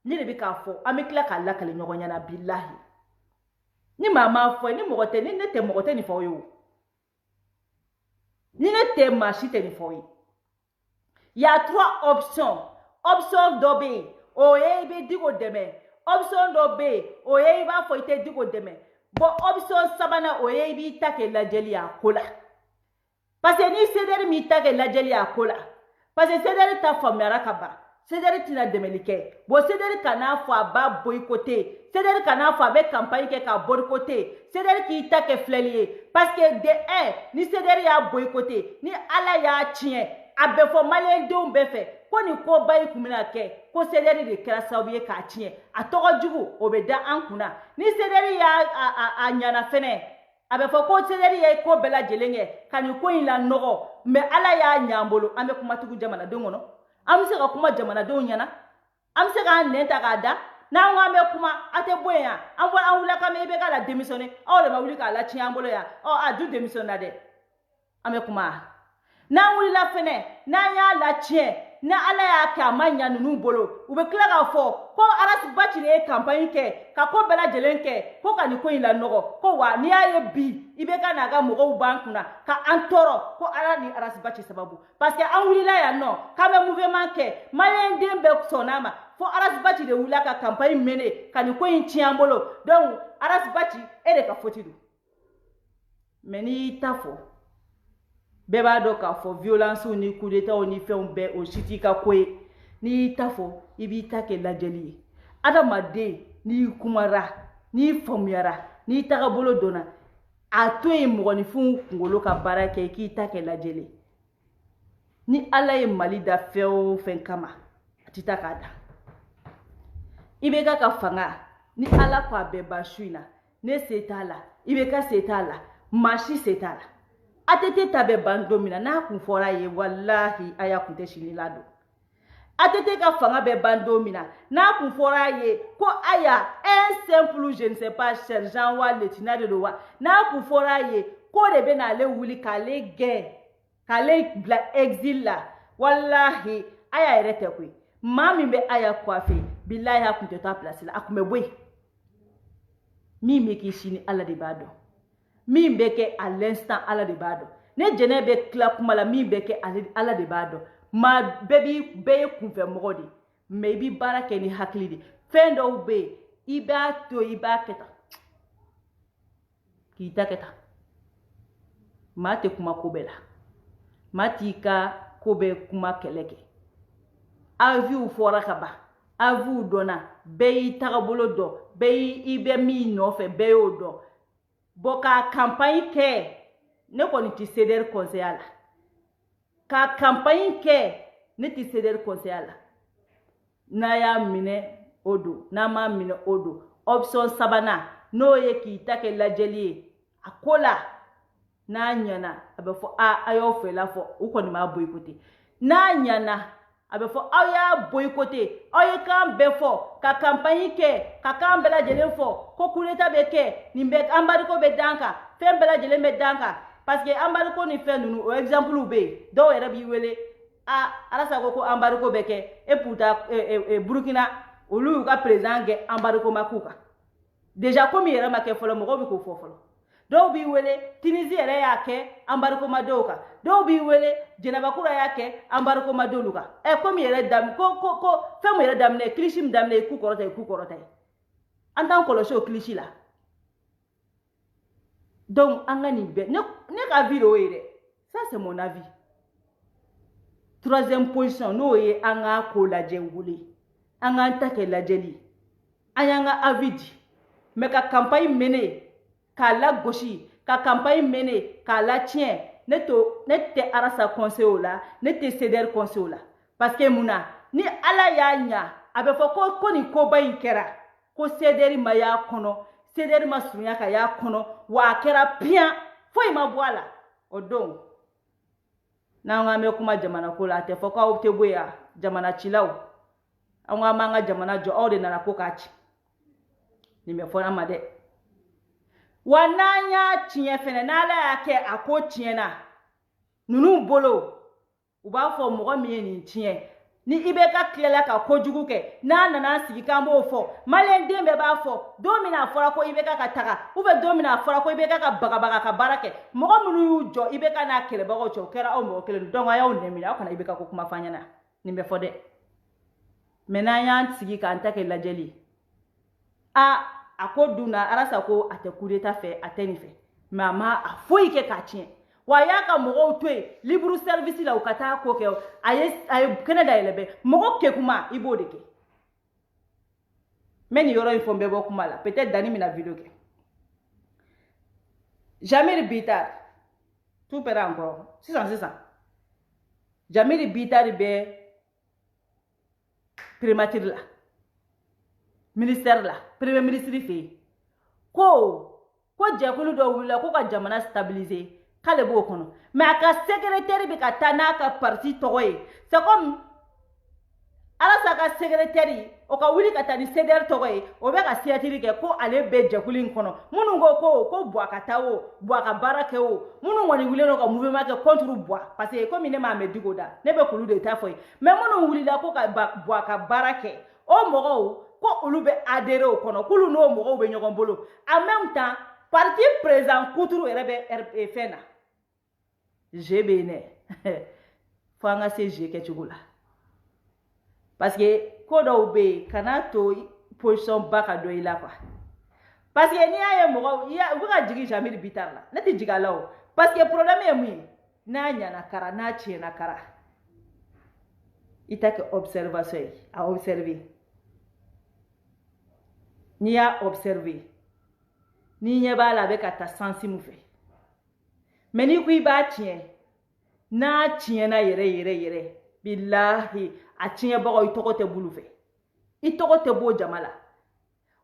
ne de be ka fo amikla ka la kale nyogonya na billahi ni mama fo ni mogote ni ne te mogote ni fo yo ni ne te machite ni fo yo il y a 3 option d'obé oye be digo deme option d'obé oye ba fo ite digo deme bon option sabana oye bi take la jeli ya kola parce que ni cédère mi take la jeli ya kola parce que cédère ta famera kaba cédère tina demelike bon cédère kana fo ba boycotté cédère kana fo avec campagne ke ka boycotté cédère ki take flelier parce que de 1 ni cédère ya boycotté ni ala ya tien abe fo malien de be fait ko ni ko bayi kumina ke ko cédère de kera sabiye ka tien a togo jugu obeda ankuna ni cédère ya nyana fene abe fo ko cédère ya ko bela jelenge kani ko ila nogo mais ala ya nyambolo ame kuma tugu jamana dongono amse ka kuma jamana don nyana amse ka nenta ka da na ngame kuma ate boya ambo anwula ka me be ka la démissionner o le mawuli ka la tiambolo ya o adu démissionner de ame kuma na wuli la fene na ya la tien na ala ya ka manya nunu bolo ube kila ka fo ko aras bachi le campagne ke ka ko bela jelenke ko ka ni ko ila nogo ko wa ni aye bi ibe ka na ga mogo bankuna ka antoro ko ala ni aras bachi sababu parce que an wuli la ya no ka me mouvement ke malen dembe sonama fo aras bachi de wula ka campagne mene ka ni ko in tiambolo donc aras bachi e de ka fotidu meni tafo beba do ka fo violence ni coup d'état ni fait on be o city ka koy ni tafo ibi take la jeli adamade ni kumara ni famyara ni taka bolo dona atoy mo ni fun ngolo ka barake ki take la jeli ni ala e mali da feo fen kama atita kada ibe ka fanga ni ala kwa beba shuina ne setala ibe ka setala mashi setala atete tabe bandomina na kun fora ye wallahi aya kun te shini lado atete ka fanga be bandomina na kun fora ye ko aya un simple je ne sais pas sergent wa lieutenant de loi na kun fora ye ko de be na le wuli kale gen kale bla exil la wallahi aya erete kwi mami be aya kwafe billahi ha kun te ta place la akume boy mi me ki shini ala de bado mi beke à l'instant ala de bado ne jene be kla kuma la mi beke ala de bado ma baby be kunfe mogodi maybe barake ni hakili di fendo be iba to iba keta kita keta mate kuma kobela matika kobe kuma keleke aviu fora kaba aviu dona be tagabolo do be ibe mi no fe be odo boka campagne ke ne koni ti cédère conseil la ka campagne ke ne ti cédère conseil la na ya mine odo na ma mine odo option sabana no ye ki take la jeli akola n'a ɲana a bɛ fɔ a y'aw fɛla fɔ u kɔni m'a boycotté n'a ɲana a bɛ fɔ aw y'a boycotté aw ye kan bɛɛ fɔ ka campagne kɛ ka kan bɛɛ lajɛlen fɔ ko coup d'état bɛ kɛ nin bɛ embargo bɛ d'an kan fɛn bɛɛ lajɛlen bɛ d'an kan parce que embargo ni fɛn ninnu o exemple bɛ yen dɔw yɛrɛ b'i wele Alasa ko embargo bɛ kɛ et pourtant Burkina olu y'u ka président gɛ embargo ma k'u kan déjà comme yɛrɛ ma kɛ fɔlɔ mɔgɔw bɛ k'o fɔ fɔlɔ dɔw b'i wele Tunisie yɛrɛ y'a kɛ embargo ma dɔw kan dɔw b'i wele Jɛnɛbakura y'a kɛ embargo ma dɔw kan comme yɛrɛ dam ko fɛn min yɛrɛ daminɛ cliché min daminɛ ku kɔrɔta ye an t'an kɔlɔsi o cliché la donc an ka nin bɛɛ ne ka avis de y'o ye dɛ ça c'est mon avis. Troisième position n'o ye an ka ko lajɛ wuli an k'an ta kɛ lajɛli an y'an ka avis di mais ka campagne mener k'a lagosi ka campagne mener k'a latiɲɛ ne tɛ Arasa conseil o la ne tɛ CDR conseil o la parce que munna ni Ala y'a ɲa a bɛ fɔ ko nin koba in kɛra ko CDR ma y'a kɔnɔ CDR ma surunya ka y'a kɔnɔ wa a kɛra piyan foyi ma bɔ a la o don n'an k'an bɛ kuma jamana ko la a tɛ fɔ k'aw tɛ bɔ yan jamana cilaw an k'an b'an ka jamana jɔ aw de nana ko k'a ci nin bɛ fɔ an ma dɛ wa n'an y'a tiɲɛ fɛnɛ n'Ala y'a kɛ a ko tiɲɛna ninnu bolo u b'a fɔ mɔgɔ min ye nin tiɲɛ ni IBK tilala ka kojugu kɛ n'a nana sigi k'an b'o fɔ maliyɛn den bɛɛ b'a fɔ don min a fɔra ko IBK ka taga ou bien don min a fɔra ko IBK ka bagabaga ka baara kɛ mɔgɔ minnu y'u jɔ IBK n'a kɛlɛbagaw cɛ o kɛra aw mɔgɔ kelen donc a y'aw nɛmini aw kana IBK ko kuma f'an ɲɛna nin bɛ fɔ dɛ mais n'an y'an sigi k'an ta kɛ lajɛli a ko dunna Arasa ko a tɛ coup d'état fɛ a tɛ nin fɛ mais a ma a foyi kɛ k'a tiɲɛ wa a y'a ka mɔgɔw to yen libre service la u ka taa ko kɛ a ye kɛnɛ dayɛlɛ bɛɛ mɔgɔ kɛ kuma i b'o de kɛ n bɛ nin yɔrɔ in fɔ n bɛ bɔ kuma la peut-être Dani bɛna video kɛ Jamil Bitar tout pɛra encore sisan Jamil Bitar bɛ primature la ministère la premier ministre fɛ yen ko jɛkulu dɔ wulila ko ka jamana stabiliser k'ale b'o kɔnɔ mais a ka secrétaire bɛ ka taa n'a ka parti tɔgɔ ye c'est comme Arasa ka secrétaire o ka wuli ka taa ni CDR tɔgɔ ye o bɛ ka signature kɛ ko ale bɛ jɛkulu in kɔnɔ minnu ko Buwa ka taa o Buwa ka baara kɛ o minnu kɔni wulilen ka mouvement kɛ contre Buwa parce que comme ne m'a mɛn Diko da ne bɛ k'olu de ta fɔ ye mais minnu wulila ko ka Buwa ka baara kɛ o mɔgɔw ko olu bɛ adhérer o kɔnɔ k'olu n'o mɔgɔw bɛ ɲɔgɔn bolo en même temps parti président Kuturu yɛrɛ bɛ fɛn na G bɛ yen dɛ fo an ka se G kɛcogo la parce que ko dɔw bɛ yen kana to position ba ka dɔ i la quoi parce que n'i y'a ye mɔgɔw u bɛ ka jigin Jamil Bitar la ne tɛ jigin a la o parce que problème ye mun ye n'a ɲana kara n'a tiɲɛna kara i ta kɛ observation ye a observer n'i y'a observer n'i ɲɛ b'a la a bɛ ka taa sansi min fɛ mais n'i ko i b'a tiɲɛ n'a tiɲɛna yɛrɛ bilahi a tiɲɛbagaw i tɔgɔ tɛ bulu fɛ i tɔgɔ tɛ bɔ jama la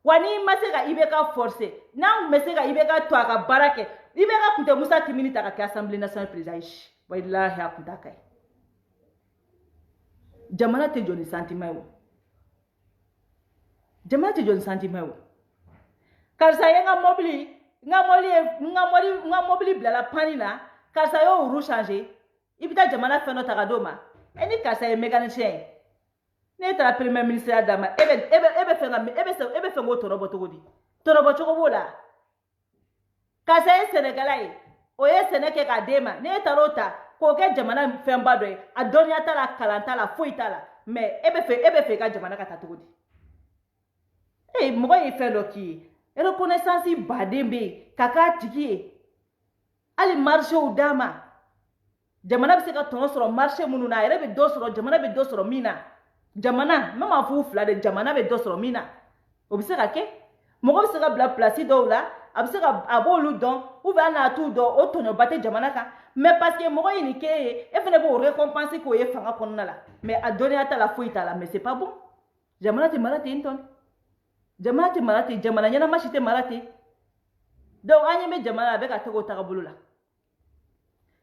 wa n'i ma se ka IBK forcer n'an bɛ se ka IBK to a ka baara kɛ IBK tun tɛ Musa Timini ta ka kɛ Assemblée nationale président ye wallahi a tun t'a kɛ jamana tɛ jɔ ni sentiment ye o jamana tɛ jɔ ni sentiment ye o karisa ye n ka mobili bilala pani na karisa y'o roue changer i bɛ taa jamana fɛn dɔ ta ka d'o ma ni karisa ye mécanicien ye ne taara premier ministre d'a ma e bɛ fɛn k'o tɔnɔ bɔ cogo di tɔnɔ bɔ cogo b'o la karisa ye sɛnɛkɛla ye o ye sɛnɛ kɛ k'a d'e ma ne taara o ta k'o kɛ jamana fɛnba dɔ ye a dɔnniya t'a la kalan t'a la foyi t'a la mais e bɛ fɛ i ka jamana ka taa cogo di mɔgɔ ye fɛn dɔ k'i ye reconnaissance baden bɛ yen ka k'a tigi ye hali marchew d'a ma jamana bɛ se ka tɔnɔ sɔrɔ marché minnu na a yɛrɛ bɛ dɔ sɔrɔ jamana bɛ dɔ sɔrɔ min na jamana n b'a fɔ u fila de jamana bɛ dɔ sɔrɔ min na o bɛ se ka kɛ mɔgɔ bɛ se ka bila place dɔw la a bɛ se ka a b'olu dɔn ou bien a n'a t'u dɔn o tɔnɔba tɛ jamana kan mais parce que mɔgɔ ye nin k'e ye e fana b'o récompenser k'o ye fanga kɔnɔna la mais a dɔnniya t'a la foyi t'a la mais c'est pas bon jamana tɛ mara ten tɔn jamana tɛ mara ten jamana ɲɛnama si tɛ mara ten donc an ɲɛ bɛ jamana a bɛ ka tɛgɛ o tagabolo la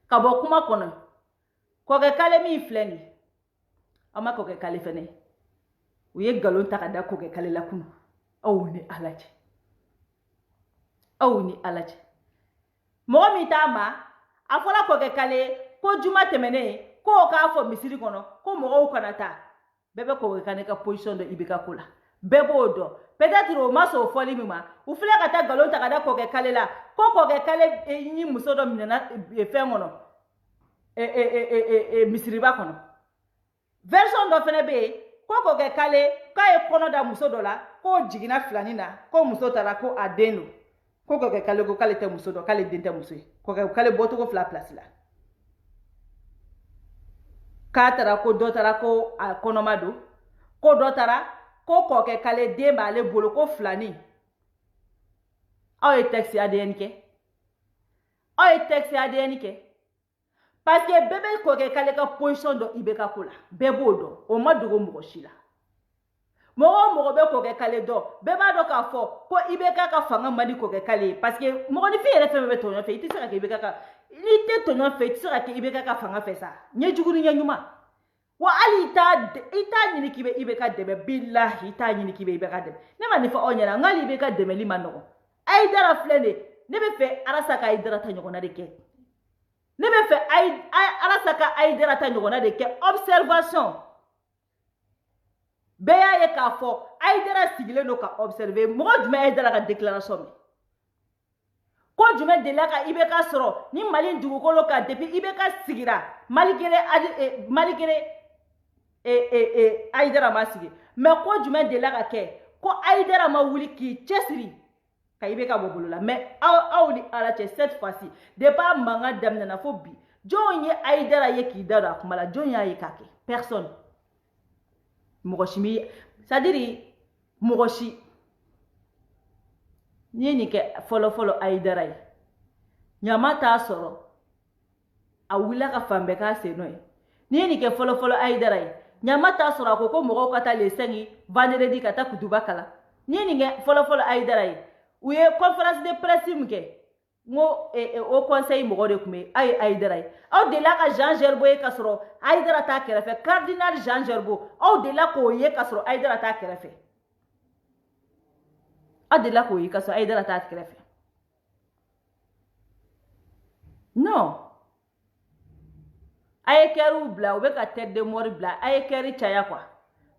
ka bɔ kuma kɔnɔ kɔkɛ kale min filɛ nin aw ma kɔkɛ kale fɛnɛ u ye galon ta ka da kɔkɛ kale la kunu aw ni ala cɛ aw ni ala cɛ mɔgɔ min t'a ma a fɔra kɔkɛ kale ko juma tɛmɛnen ko k'a fɔ misiri kɔnɔ ko mɔgɔw kana taa bɛɛ bɛ kɔkɛ kane ka position dɔn IBK ko la bɛɛ b'o dɔn peut-être o ma sɔn fɔli min ma u filɛ ka taa galon ta ka da kɔkɛ kale la ko kɔkɛ kale ni muso dɔ minɛna fɛn kɔnɔ misiriba kɔnɔ version dɔ fɛnɛ bɛ yen ko kɔkɛ kale k'a ye kɔnɔ da muso dɔ la k'o jiginna filanin na ko muso taara ko a den don ko kɔkɛ kale ko k'ale tɛ muso dɔn k'ale den tɛ muso ye kɔkɛ kale bɔcogo fila place la k'a taara ko dɔ taara ko a kɔnɔma don ko dɔ taara ko kɔkɛ kale den b'ale bolo ko filanin aw ye texte ADN kɛ aw ye texte ADN kɛ parce que bɛɛ bɛ kɔkɛ kale ka position dɔn IBK ko la bɛɛ b'o dɔn o ma dogo mɔgɔ si la mɔgɔ o mɔgɔ bɛ kɔkɛ kale dɔn bɛɛ b'a dɔn k'a fɔ ko IBK ka fanga man di kɔkɛ kale ye parce que mɔgɔninfin yɛrɛ fɛn bɛɛ bɛ tɔɲɔn fɛ i tɛ se ka kɛ IBK ka n'i tɛ tɔɲɔn fɛ i tɛ se ka kɛ IBK ka fanga fɛ sa ɲɛ jugu ni ɲɛ ɲuman wa hali i t'a ɲini k'i bɛ IBK dɛmɛ bilahi i t'a ɲini k'i bɛ IBK dɛmɛ ne ma nin fɔ aw ɲɛna n k'ale IBK dɛmɛli ma nɔgɔn Aïdara filɛ nin ne bɛ fɛ Arasa ka Aïdara ta ɲɔgɔnna de kɛ ne bɛ fɛ Arasa ka Aïdara ta ɲɔgɔnna de kɛ observation bɛɛ y'a ye k'a fɔ Aïdara sigilen don ka observer mɔgɔ jumɛn Aïdara ka déclaration mɛn ko jumɛn delila ka IBK sɔrɔ ni Mali dugukolo kan depuis IBK sigira Malikere Aïdara ma sigi mais ko jumɛn delila ka kɛ ko Aïdara ma wuli k'i cɛsiri ka IBK bɔ bolo la mais aw ni ala cɛ cette fois-ci depuis a mankan daminɛna fo bi jɔn ye Aïdara ye k'i da don a kuma la jɔn y'a ye k'a kɛ personne mɔgɔ si mi c'est-à-dire mɔgɔ si n'i ye nin kɛ fɔlɔ-fɔlɔ Aïdara ye ɲama t'a sɔrɔ a wulila ka fan bɛɛ k'a sen nɔ ye n'i ye nin kɛ fɔlɔ-fɔlɔ Aïdara ye ɲama t'a sɔrɔ a ko mɔgɔw ka taa le 5 vendredi ka taa kutuba kalan n'i ye nin kɛ fɔlɔ-fɔlɔ Aïdara ye u ye conférence de presse min kɛ n ko o conseil mɔgɔ de tun bɛ aw ye Aïdara ye aw delila ka Jean Gerbeau ye ka sɔrɔ Aïdara t'a kɛrɛfɛ cardinal Jean Gerbeau aw delila k'o ye ka sɔrɔ Aïdara t'a kɛrɛfɛ aw delila k'o ye ka sɔrɔ Aïdara t'a kɛrɛfɛ non a ye kɛriw bila u bɛ ka tête de mort bila a ye kɛri caya quoi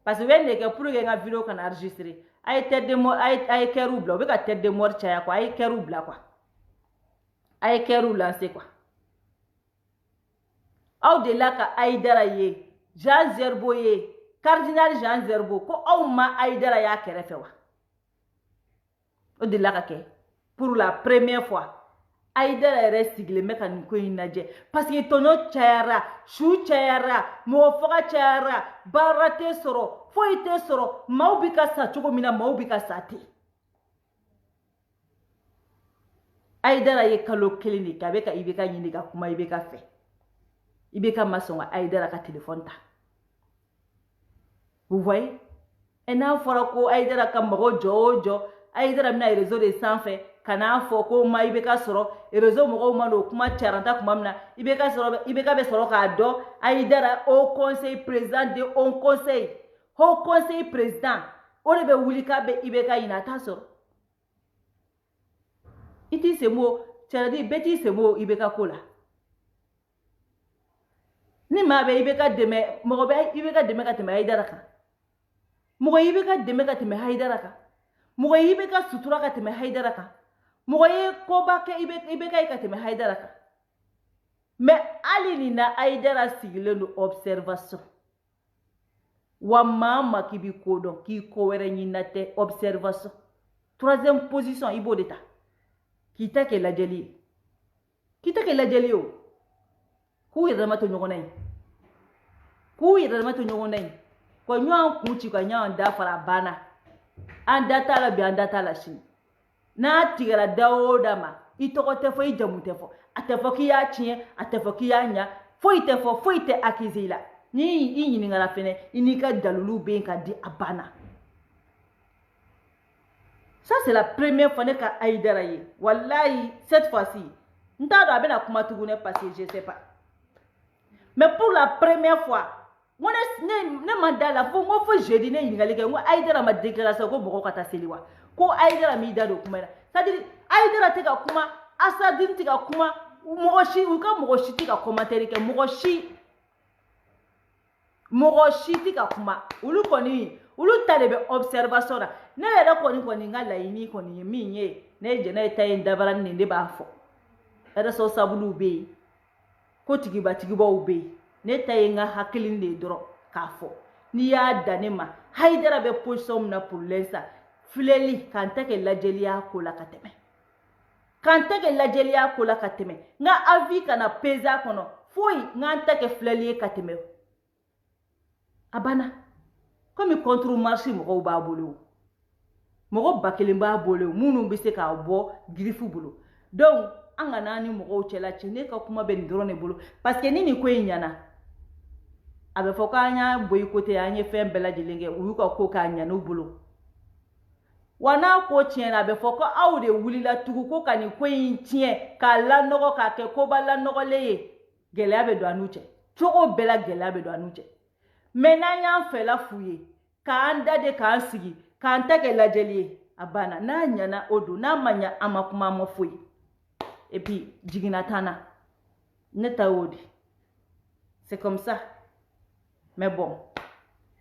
parce que u bɛ nin de kɛ pour que n ka vidéo kana enregistrer a ye tête de mort a ye kɛriw bila u bɛ ka tête de mort caya quoi a ye kɛriw bila quoi a ye kɛriw lancer quoi aw delila ka Aïdara ye Jean Gerbeau ye cardinal Jean Gerbeau ko aw ma Aïdara y'a kɛrɛfɛ wa o delila ka kɛ pour la première fois Aïdara yɛrɛ sigilen bɛ ka nin ko in lajɛ parce que tɔɲɔ cayara su cayara mɔgɔ faga cayara baara tɛ sɔrɔ foyi tɛ sɔrɔ maaw bɛ ka sa cogo min na maaw bɛ ka sa ten Aïdara ye kalo 1 de kɛ a bɛ ka IBK ɲini ka kuma IBK fɛ IBK ma sɔn ka Aïdara ka téléphone ta vous voyez et n'a fɔra ko Aïdara ka mɔgɔ jɔ o jɔ Aïdara bɛna réseau de sanfɛ ka n'a fɔ ko ma IBK sɔrɔ réseau mɔgɔw ma n'o kuma caranta kuma min na IBK bɛ sɔrɔ k'a dɔn Aïdara au conseil président de haut conseil président o de bɛ wuli k'a bɛ IBK ɲini a t'a sɔrɔ i t'i senbɔ c'est-à-dire bɛɛ t'i senbɔ IBK ko la ni maa bɛ IBK dɛmɛ mɔgɔ bɛ IBK dɛmɛ ka tɛmɛ Aïdara kan mɔgɔ ye IBK dɛmɛ ka tɛmɛ Aïdara kan mɔgɔ ye IBK sutura ka tɛmɛ Aïdara kan mɔgɔ ye koba kɛ IBK ye ka tɛmɛ Aïdara kan mais hali nin na Aïdara sigilen don observation wa maa ma k'i b'i ko dɔn k'i ko wɛrɛ ɲinina tɛ observation 3e position i b'o de ta k'i ta kɛ lajɛli ye o k'u yɛrɛ dama to ɲɔgɔnna ye ko ɲɔgɔn kun ci ka ɲɔgɔn da fara banna an da t'a la bi an da t'a la sini n'a tigɛra da o da ma i tɔgɔ tɛ fɔ i jamu tɛ fɔ a tɛ fɔ k'i y'a tiɲɛ a tɛ fɔ k'i y'a ɲa foyi tɛ fɔ foyi tɛ accusé i la ni i ɲininkara fɛnɛ i n'i ka dalilu bɛ yen ka di a banna ça c'est la première fois ne ka Aïdara ye wallahi cette fois-ci Nta do abena kuma tugune parce que je sais pas. Mais pour la première fois, moi ne mandala fo mo fo jeudi ne yingali ke ngo Aïdara ma déclaration ko boko kata seliwa. Ko Aïdara mi da do kuma na. C'est-à-dire Aïdara te ka kuma Asadin te ka kuma mogoshi u ka mogoshi te ka commentaire ke mogoshi ti ka kuma ulu koni ulu tade be observation na ne yɛrɛ kɔni ngala yini kɔni min ye ne jɛnɛ ta ye dabara ni ne b'a fɔ ɛrɛ so sabulu be ko tigibaw be ne ta ye nga hakilin de dɔrɔn k'a fɔ ni y'a da ne ma Haidara be position min na pour l'instant filɛli kan tɛ kɛ lajɛliya ko la ka tɛmɛ nga avis kana pesa kɔnɔ foyi nga tɛ kɛ filɛli ye ka tɛmɛ abana comme contre marché mɔgɔw b'a bolo mɔgɔ ba kelen b'a bolo minnu bɛ se k'a bɔ girifu bolo donc an ka n'an ni mɔgɔw cɛla cɛ ne ka kuma bɛ nin dɔrɔn de bolo parce que ni nin ko in ɲɛna a bɛ fɔ k'an y'a boycotté an ye fɛn bɛɛ lajɛlen kɛ u y'u ka ko k'a ɲɛ n'u bolo wa n'a ko tiɲɛna a bɛ fɔ ko aw de wulila tugun ko ka nin ko in tiɲɛ k'a lanɔgɔ k'a kɛ koba lanɔgɔlen ye gɛlɛya bɛ don an n'u cɛ cogo bɛɛ la gɛlɛya bɛ don an n'u cɛ mais n'an y'an fɛla f'u ye k'an da de k'an sigi k'an ta kɛ lajɛli ye a banna n'a ɲɛna o don n'a ma ɲɛ an ma kuma an ma foyi et puis jiginna t'an na ne ta y'o de c'est comme ça mais bon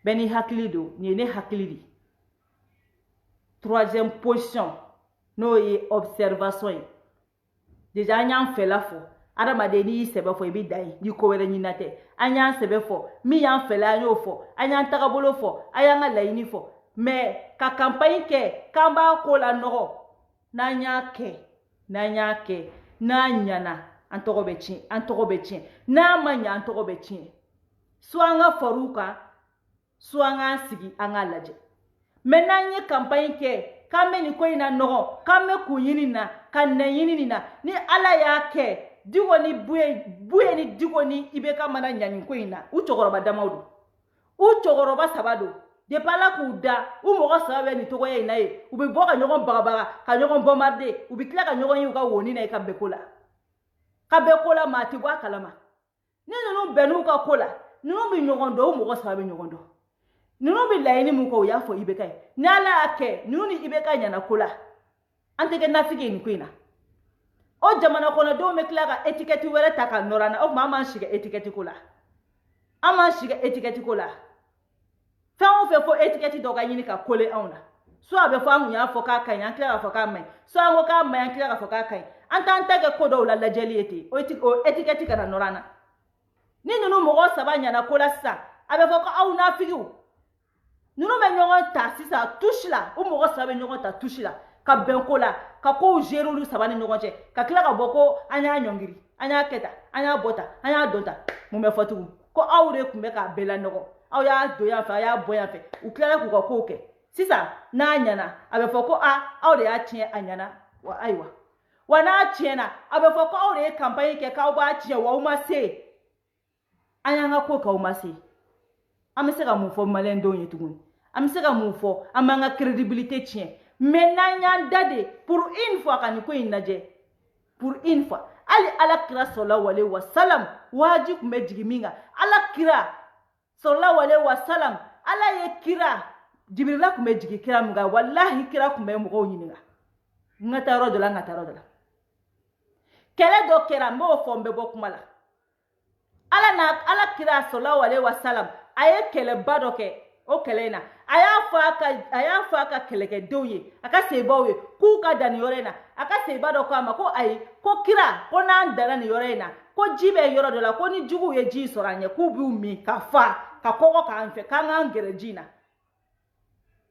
bɛɛ ni hakili don nin ye ne hakili de troisième position n'o ye observation ye déjà an y'an fɛla fɔ adamaden n'i y'i sɛbɛ fɔ i bɛ dan ye ni ko wɛrɛ ɲinina tɛ an y'an sɛbɛ fɔ min y'an fɛla an y'o fɔ an y'an tagabolo fɔ an y'an ka laɲini fɔ mais ka campagne kɛ k'an b'a ko la nɔgɔ n'an y'a kɛ n'a ɲana an tɔgɔ bɛ tiɲɛ n'a ma ɲɛ an tɔgɔ bɛ tiɲɛ soit an ka far'u kan soit an k'an sigi an k'a lajɛ mais n'an ye campagne kɛ k'an bɛ nin ko in na nɔgɔ k'an bɛ kun ɲini na ka nɛ ɲini nin na ni ala y'a kɛ Digo ni buye ni digo ni ibeka mana ɲani ko in na u cɔkɔrɔba damaw don u cɔkɔrɔba saba don depuis ala k'u da u mɔgɔ saba bɛ nin togoya in na ye u bɛ bɔ ka ɲɔgɔn bagabaga ka ɲɔgɔn bombarder u bɛ tila ka ɲɔgɔn ye u ka woni na ye ka bɛn ko la maa ti bɔ a kalama ni ninnu bɛnn'u ka ko la ninnu bɛ ɲɔgɔn dɔn u mɔgɔ saba bɛ ɲɔgɔn dɔn ninnu bɛ laɲini mun kɛ u y'a fɔ ibeka ye ni ala y'a kɛ ninnu ni ibeka ɲana ko la an tɛ kɛ nafigi ye nin ko in na o jamana kɔnɔdenw bɛ tila ka étiquette wɛrɛ ta ka nɔrɔ an na o tuma an m'an si kɛ étiquette ko la fɛn o fɛn fo étiquette dɔ ka ɲini ka coller anw na soit a bɛ fɔ an kun y'a fɔ k'a ka ɲi an tila k'a fɔ k'a ma ɲi soit an ko k'a ma ɲi an tila k'a fɔ k'a ka ɲi an t'an ta kɛ ko dɔw la lajɛli ye ten o étiquette kana nɔrɔ an na ni ninnu mɔgɔ saba ɲana ko la sisan a bɛ fɔ ko aw nafigiw ninnu bɛ ɲɔgɔn ta sisan touche la o mɔgɔ saba bɛ ɲɔgɔn ta touche la ka bɛn ko la ka kow gérer olu saba ni ɲɔgɔn cɛ ka tila ka bɔ ko an y'a ɲɔngiri an y'a kɛ tan an y'a bɔ tan an y'a dɔn tan mun bɛ fɔ tugun ko aw de tun bɛ k'a bɛɛ lanɔgɔ aw y'a don yan fɛ a y'a bɔ yan fɛ u tilala k'u ka kow kɛ sisan n'a ɲana a bɛ fɔ ko aw de y'a tiɲɛ a ɲana wa ayiwa wa n'a tiɲɛna a bɛ fɔ ko aw de ye campagne kɛ k'aw b'a tiɲɛ wa aw ma se an y'an ka ko k'aw ma se an bɛ se ka mun fɔ maliyɛndenw ye tuguni an bɛ se ka mun fɔ an b'an ka crédibilité tiɲɛ mais n'an y'an da de pour une fois ka nin ko in lajɛ pour une fois hali alakira sallallahu alaihi wasallam waji tun bɛ jigin min kan alakira sallallahu alaihi wasallam ala ye kira jibirila tun bɛ jigin kira min kan wallahi kira tun bɛ mɔgɔw ɲininka n ka taa yɔrɔ dɔ la n ka taa yɔrɔ dɔ la kɛlɛ dɔ kɛra n b'o fɔ n bɛ bɔ kuma la alakira sallallahu alaihi wasallam a ye kɛlɛba dɔ kɛ o kɛlɛ in na a y'a fɔ a ka kɛlɛkɛdenw ye a ka sebaw ye k'u ka dan nin yɔrɔ in na a ka seba dɔ ko a ma ko ayi ko kira ko n'an dara nin yɔrɔ in na ko ji bɛ yɔrɔ dɔ la ko ni juguw ye ji sɔrɔ an ɲɛ k'u b'u min ka fa ka kɔgɔ k'an fɛ k'an k'an gɛrɛ ji in na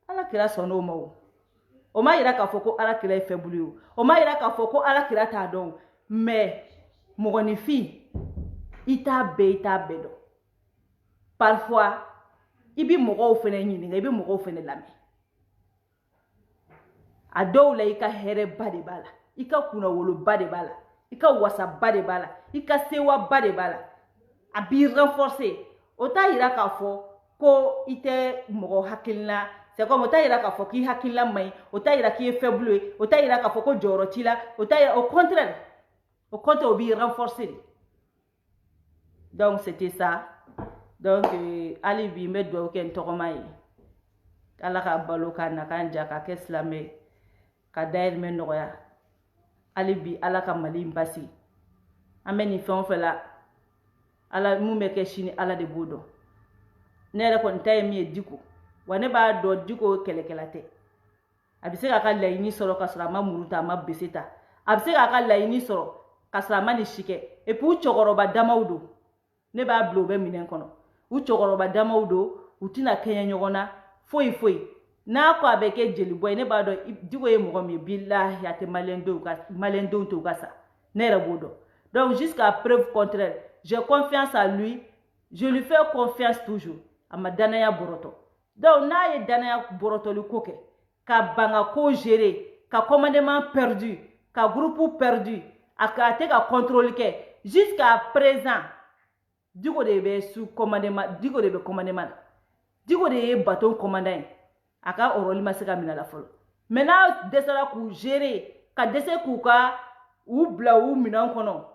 alakira sɔnn'o ma o ma yira k'a fɔ ko alakira ye faible ye o ma yira k'a fɔ ko alakira t'a dɔn mais mɔgɔninfin i t'a bɛɛ dɔn parfois i bi mɔgɔw fɛnɛ ɲininka i bi mɔgɔw fɛnɛ lamɛn a dɔw la i ka hɛrɛba de b'a la i ka kunnawoloba de b'a la i ka wasaba de b'a la i ka sewaba de b'a la a b'i renforcer o t'a yira k'a fɔ ko i tɛ mɔgɔ hakilina c'est comme o t'a yira k'a fɔ k'i hakilina man ɲi o t'a yira k'i ye faible ye o t'a yira k'a fɔ ko jɔyɔrɔ t'i la o t'a yira au contraire au compte au bi renforcer. Donc c'était ça. Donc ali bi me do ken tokoma yi ala ka balo ka na kan ja ka ke islamé ka dair men noya ali bi ala ka mali mbasi ameni fon fela ala mu me ke shini ala de bodo ne re kon tay mi diko wane ba do diko kele kelate abise ka layini soro ka sara ma muruta ma beseta abise ka layini soro ka sara ma ni shike et puis chokoroba damawdo ne ba blobe minen kono u chokoroba damawdo utina kenya nyogona foi na ko abeke jeli boy ne ba do digo e mo mi billahi ate malendo to kasa ne rebodo. Donc jusqu'à preuve contraire, j'ai confiance à lui, je lui fais confiance toujours à ma danaya boroto. Donc na ye danaya boroto le koke ka banga ko gérer ka commandement perdu ka groupe perdu aka te ka contrôle ke jusqu'à présent digo de be sous commandement digo de be commandement digo de bateau commandant aka oroli masika mina la folo maintenant desala ku gérer ka dese ku ka ou bla ou mina kono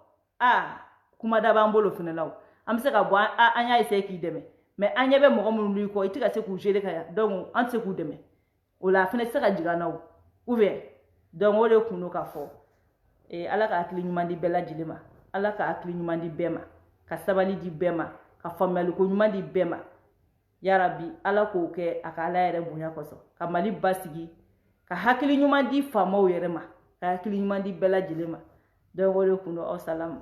kuma da bambolo finalaw am se ka bo anya ise ki deme mais anya be mo mo lui ko itika se ku gérer ka donc an se ku deme o la fene se ka jiganaw ouvert donc o le kuno ka fo ala ka akili nyuma di bela jilema ala ka akili nyuma di bema ka sabali di bema ka famali ko nyuma di bema ya rabbi ala ko ke akala yere bunya koso ka mali basigi ka hakili nyuma di famaw yere ma ka hakili nyuma di bela jilema donc o le kuno o salam